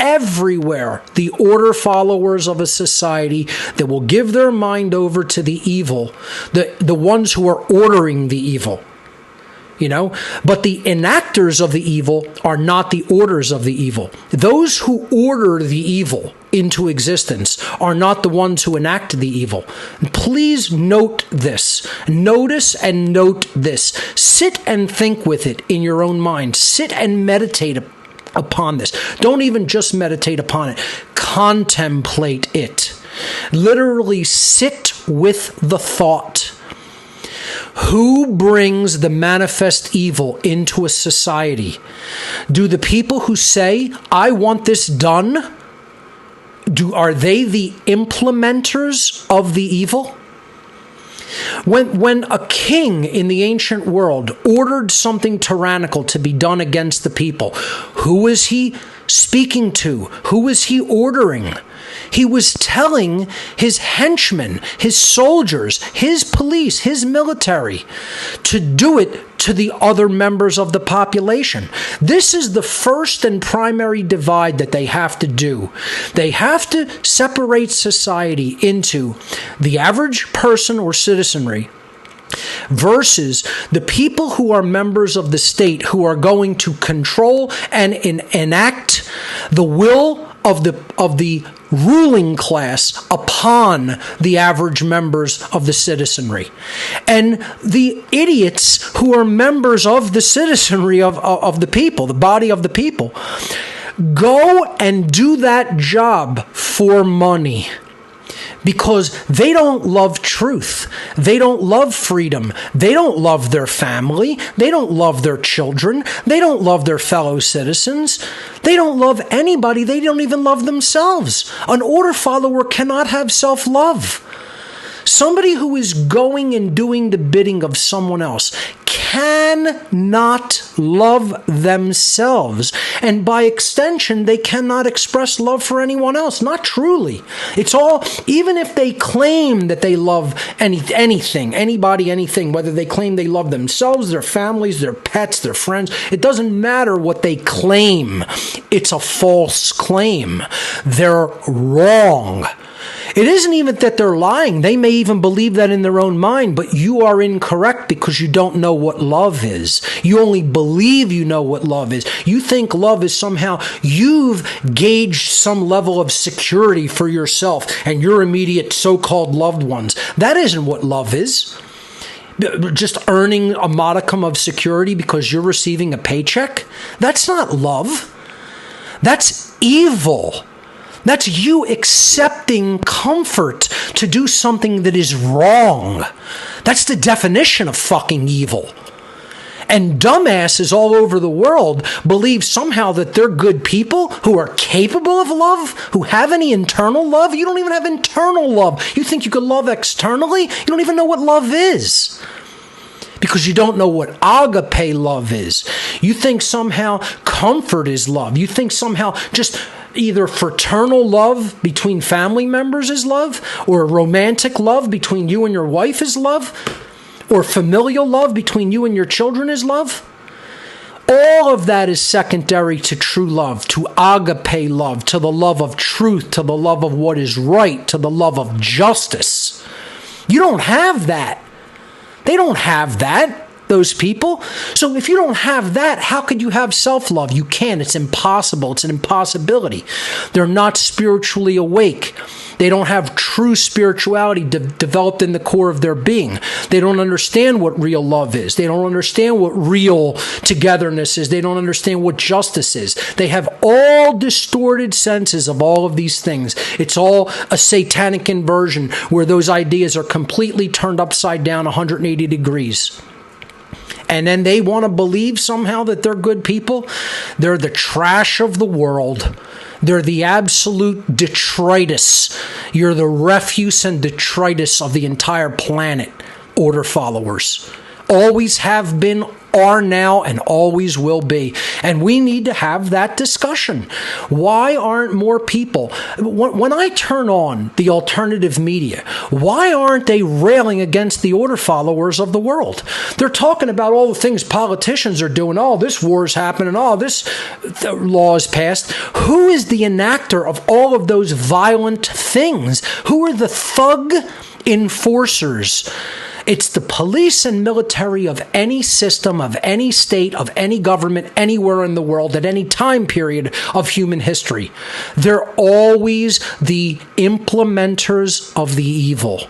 everywhere, the order followers of a society that will give their mind over to the evil, the ones who are ordering the evil. But the enactors of the evil are not the orders of the evil. Those who order the evil into existence are not the ones who enact the evil. Please note this. Notice and note this. Sit and think with it in your own mind. Sit and meditate upon this. Don't even just meditate upon it. Contemplate it. Literally sit with the thought. Who brings the manifest evil into a society? Do the people who say, I want this done, are they the implementers of the evil? When a king in the ancient world ordered something tyrannical to be done against the people, who was he speaking to? Who was he ordering? He was telling his henchmen, his soldiers, his police, his military to do it to the other members of the population. This is the first and primary divide that they have to do. They have to separate society into the average person or citizenry versus the people who are members of the state, who are going to control and enact the will of the ruling class upon the average members of the citizenry. And the idiots who are members of the citizenry of the people, the body of the people, go and do that job for money. Because they don't love truth. They don't love freedom. They don't love their family. They don't love their children. They don't love their fellow citizens. They don't love anybody. They don't even love themselves. An order follower cannot have self-love. Somebody who is going and doing the bidding of someone else cannot love themselves. And by extension, they cannot express love for anyone else. Not truly. It's all, even if they claim that they love anything, anybody, anything, whether they claim they love themselves, their families, their pets, their friends, it doesn't matter what they claim. It's a false claim. They're wrong. It isn't even that they're lying. They may even believe that in their own mind, but you are incorrect because you don't know what love is. You only believe you know what love is. You think love is somehow you've gauged some level of security for yourself and your immediate so-called loved ones. That isn't what love is. Just earning a modicum of security because you're receiving a paycheck. That's not love. That's evil. That's you accepting comfort to do something that is wrong. That's the definition of fucking evil. And dumbasses all over the world believe somehow that they're good people who are capable of love, who have any internal love. You don't even have internal love. You think you could love externally? You don't even know what love is. Because you don't know what agape love is. You think somehow comfort is love. You think somehow just either fraternal love between family members is love, or romantic love between you and your wife is love, or familial love between you and your children is love. All of that is secondary to true love, to agape love, to the love of truth, to the love of what is right, to the love of justice. You don't have that. They don't have that. those people. So if you don't have that, how could you have self-love? You can't. It's impossible. It's an impossibility. They're not spiritually awake. They don't have true spirituality developed in the core of their being. They don't understand what real love is. They don't understand what real togetherness is. They don't understand what justice is. They have all distorted senses of all of these things. It's all a satanic inversion where those ideas are completely turned upside down 180 degrees. And then they want to believe somehow that they're good people. They're the trash of the world. They're the absolute detritus. You're the refuse and detritus of the entire planet, order followers. Always have been, are now, and always will be. And we need to have that discussion. Why aren't more people, when I turn on the alternative media, why aren't they railing against the order followers of the world? They're talking about all the things politicians are doing. Oh, this war is happening. Oh, this law is passed. Who is the enactor of all of those violent things? Who are the thug enforcers? It's the police and military of any system, of any state, of any government, anywhere in the world, at any time period of human history. They're always the implementers of the evil.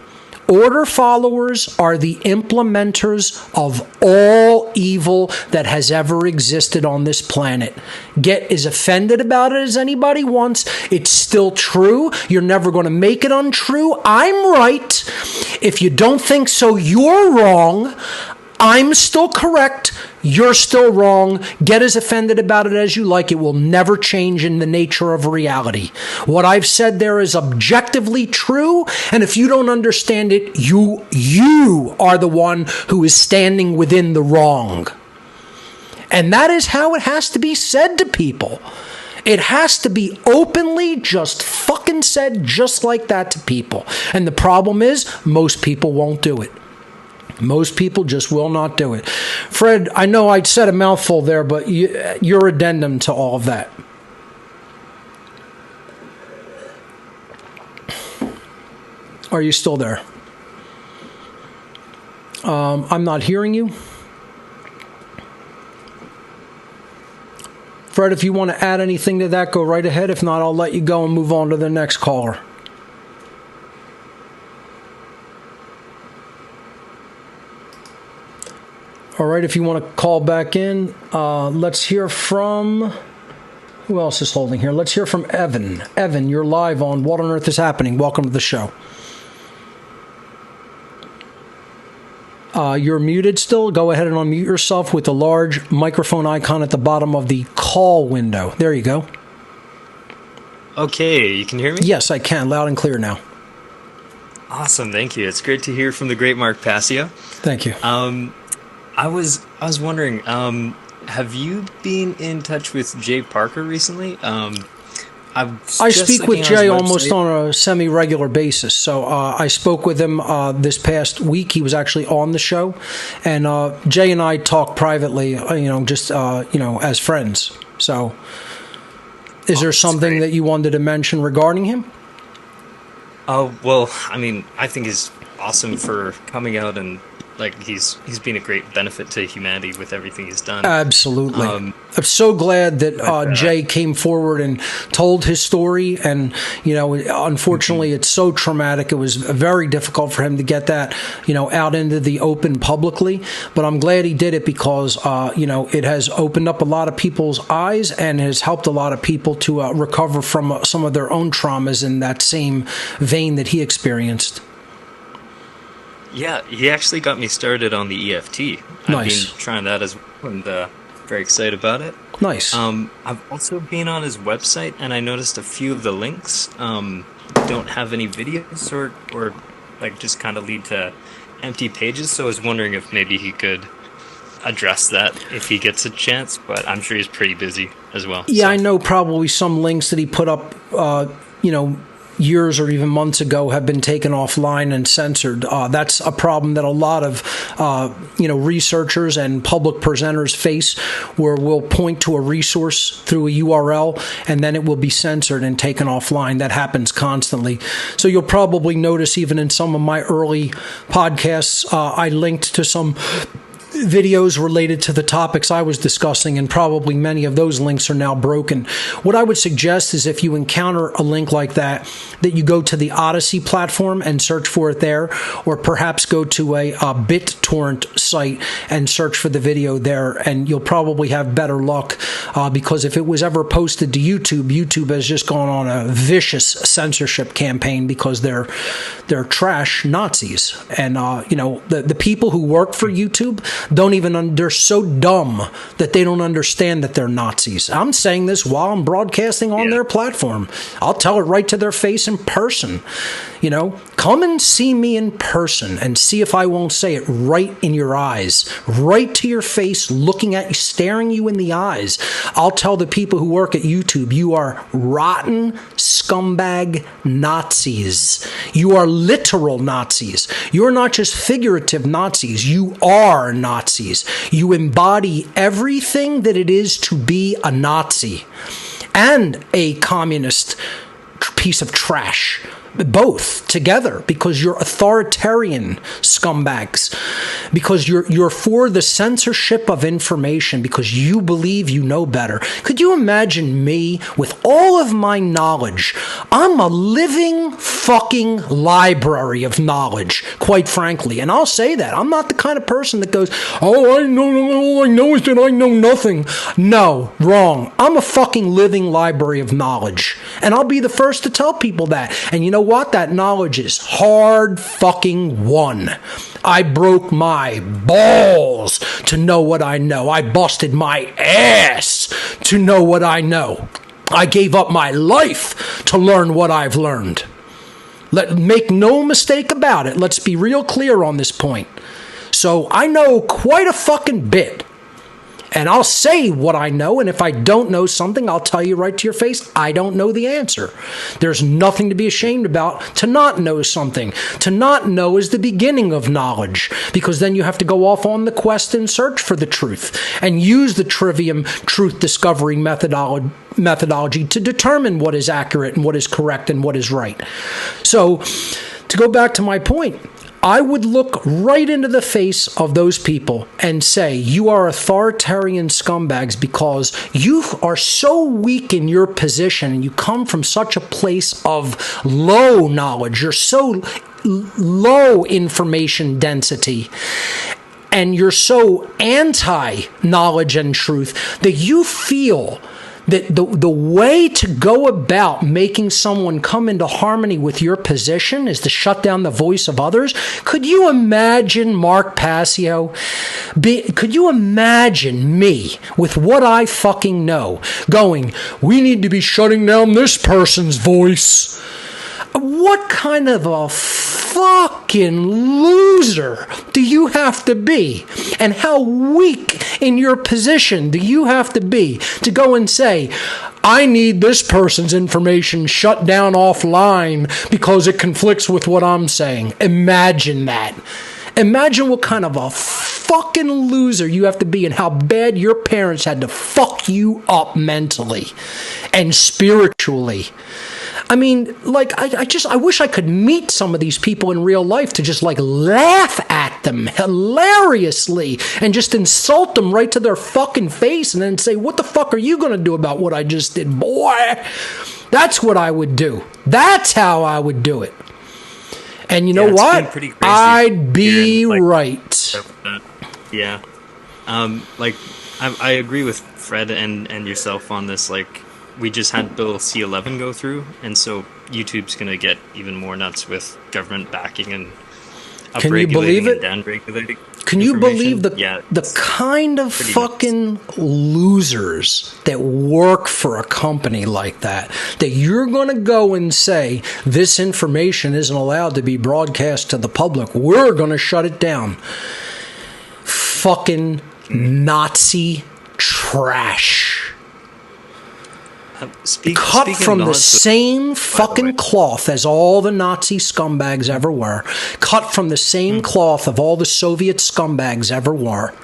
Order followers are the implementers of all evil that has ever existed on this planet. Get as offended about it as anybody wants. It's still true. You're never going to make it untrue. I'm right. If you don't think so, you're wrong. I'm still correct. You're still wrong. Get as offended about it as you like. It will never change in the nature of reality. What I've said there is objectively true, and if you don't understand it, you are the one who is standing within the wrong. And that is how it has to be said to people. It has to be openly just fucking said just like that to people. And the problem is, most people won't do it. Most people just will not do it. Fred, I know I said a mouthful there, but your addendum to all of that. Are you still there? I'm not hearing you. Fred, if you want to add anything to that, go right ahead. If not, I'll let you go and move on to the next caller. All right, if you want to call back in, let's hear from... Who else is holding here? Let's hear from Evan. Evan, you're live on What on Earth is Happening. Welcome to the show. You're muted still. Go ahead and unmute yourself with the large microphone icon at the bottom of the call window. There you go. Okay, you can hear me? Yes, I can. Loud and clear now. Awesome, thank you. It's great to hear from the great Mark Passio. Thank you. I was wondering, have you been in touch with Jay Parker recently? I speak with Jay almost on a semi-regular basis. So I spoke with him this past week. He was actually on the show, and Jay and I talk privately, just as friends. So, is there something that you wanted to mention regarding him? Oh well, I mean, I think he's awesome for coming out and. He's been a great benefit to humanity with everything he's done. Absolutely. I'm so glad that Jay came forward and told his story. And, unfortunately, it's so traumatic. It was very difficult for him to get that, out into the open publicly. But I'm glad he did it because, it has opened up a lot of people's eyes and has helped a lot of people to recover from some of their own traumas in that same vein that he experienced. Yeah, he actually got me started on the EFT. Nice. I've been trying that as well and very excited about it. Nice. I've also been on his website and I noticed a few of the links don't have any videos or just kind of lead to empty pages. So I was wondering if maybe he could address that if he gets a chance, but I'm sure he's pretty busy as well. Yeah, so. I know probably some links that he put up, years or even months ago have been taken offline and censored. That's a problem that a lot of researchers and public presenters face, where we'll point to a resource through a URL and then it will be censored and taken offline. That happens constantly. So you'll probably notice even in some of my early podcasts, I linked to some videos related to the topics I was discussing, and probably many of those links are now broken. What I would suggest is if you encounter a link like that you go to the Odyssey platform and search for it there, or perhaps go to a BitTorrent site and search for the video there, and you'll probably have better luck, because if it was ever posted to YouTube has just gone on a vicious censorship campaign because they're trash Nazis. And the people who work for YouTube they're so dumb that they don't understand that they're Nazis. I'm saying this while I'm broadcasting on their platform. I'll tell it right to their face in person. Come and see me in person and see if I won't say it right in your eyes, right to your face, looking at you, staring you in the eyes. I'll tell the people who work at YouTube, you are rotten scumbag Nazis. You are literal Nazis. You're not just figurative Nazis. You are Nazis. You embody everything that it is to be a Nazi and a communist piece of trash. Both together, because you're authoritarian scumbags, because you're for the censorship of information, because you believe you know better. Could you imagine me with all of my knowledge? I'm a living fucking library of knowledge, quite frankly, and I'll say that. I'm not the kind of person that goes, all I know is that I know nothing. No, wrong. I'm a fucking living library of knowledge, and I'll be the first to tell people that. And you know what? That knowledge is hard fucking won. I broke my balls to know what I know. I busted my ass to know what I know. I gave up my life to learn what I've learned. Make no mistake about it. Let's be real clear on this point. So I know quite a fucking bit. And I'll say what I know, and if I don't know something, I'll tell you right to your face, I don't know the answer. There's nothing to be ashamed about to not know something. To not know is the beginning of knowledge, because then you have to go off on the quest and search for the truth, and use the trivium truth discovery methodology to determine what is accurate and what is correct and what is right. So, to go back to my point, I would look right into the face of those people and say, you are authoritarian scumbags because you are so weak in your position and you come from such a place of low knowledge. You're so low information density. And you're so anti-knowledge and truth that you feel that the way to go about making someone come into harmony with your position is to shut down the voice of others. Could you imagine Mark Passio? Could you imagine me with what I fucking know going, we need to be shutting down this person's voice? What kind of a fucking loser do you have to be? And how weak in your position do you have to be to go and say, I need this person's information shut down offline because it conflicts with what I'm saying? Imagine that. Imagine what kind of a fucking loser you have to be and how bad your parents had to fuck you up mentally and spiritually. I mean, like, I wish I could meet some of these people in real life to just, like, laugh at them hilariously and just insult them right to their fucking face and then say, what the fuck are you going to do about what I just did, boy? That's what I would do. That's how I would do it. And you know what? I'd be right. Yeah. I agree with Fred and yourself on this, like, we just had Bill C-11 go through, and so YouTube's going to get even more nuts with government backing and upregulating. Can you believe it? And downregulating. Can you believe the kind of fucking nuts. Losers that work for a company like that you're going to go and say, this information isn't allowed to be broadcast to the public. We're going to shut it down. Fucking Nazi trash. Cut from the same fucking cloth as all the Nazi scumbags ever were. Cut from the same cloth of all the Soviet scumbags ever were.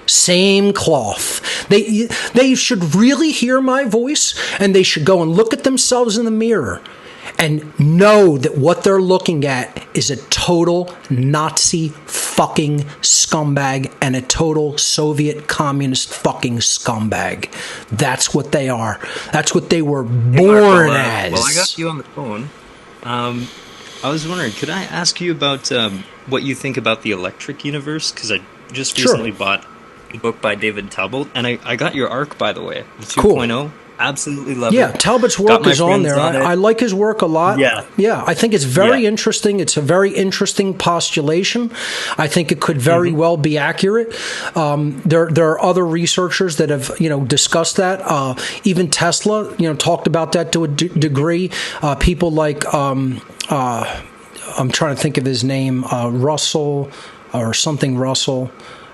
Same cloth. They should really hear my voice, and they should go and look at themselves in the mirror and know that what they're looking at is a total Nazi fucking scumbag and a total Soviet communist fucking scumbag. That's what they are. That's what they were born as. Well, I got you on the phone. I was wondering, could I ask you about what you think about the electric universe? Because I just recently bought a book by David Talbot, and I got your arc, by the way, the 2.0. Absolutely love it. Yeah, Talbot's work is on there. I like his work a lot. Yeah, I think it's very interesting. It's a very interesting postulation. I think it could very well be accurate. There are other researchers that have discussed that. Even Tesla talked about that to a degree. People like I'm trying to think of his name, Russell or something Russell.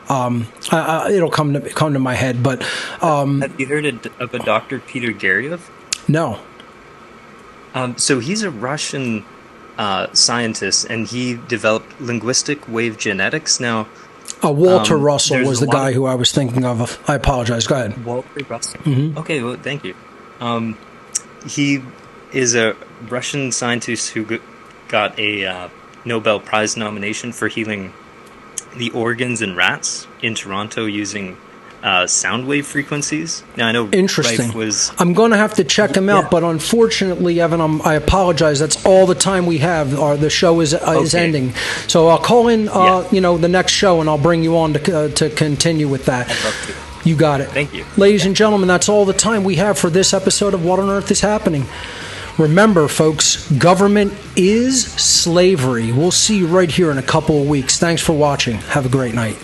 It'll come to my head, but have you heard of a Dr. Peter Garyev? No. So he's a Russian scientist, and he developed linguistic wave genetics. Now, Walter Russell was the guy who I was thinking of. I apologize. Go ahead. Walter Russell. Okay, well, thank you. He is a Russian scientist who got a Nobel Prize nomination for healing the organs in rats in Toronto using sound wave frequencies. Now, I know interesting. Rife I'm going to have to check him out, but unfortunately, Evan, I apologize. That's all the time we have. The show is ending, so I'll call in the next show, and I'll bring you on to continue with that. I'd love to. You got it. Thank you. Ladies and gentlemen, that's all the time we have for this episode of What on Earth is Happening. Remember, folks, government is slavery. We'll see you right here in a couple of weeks. Thanks for watching. Have a great night.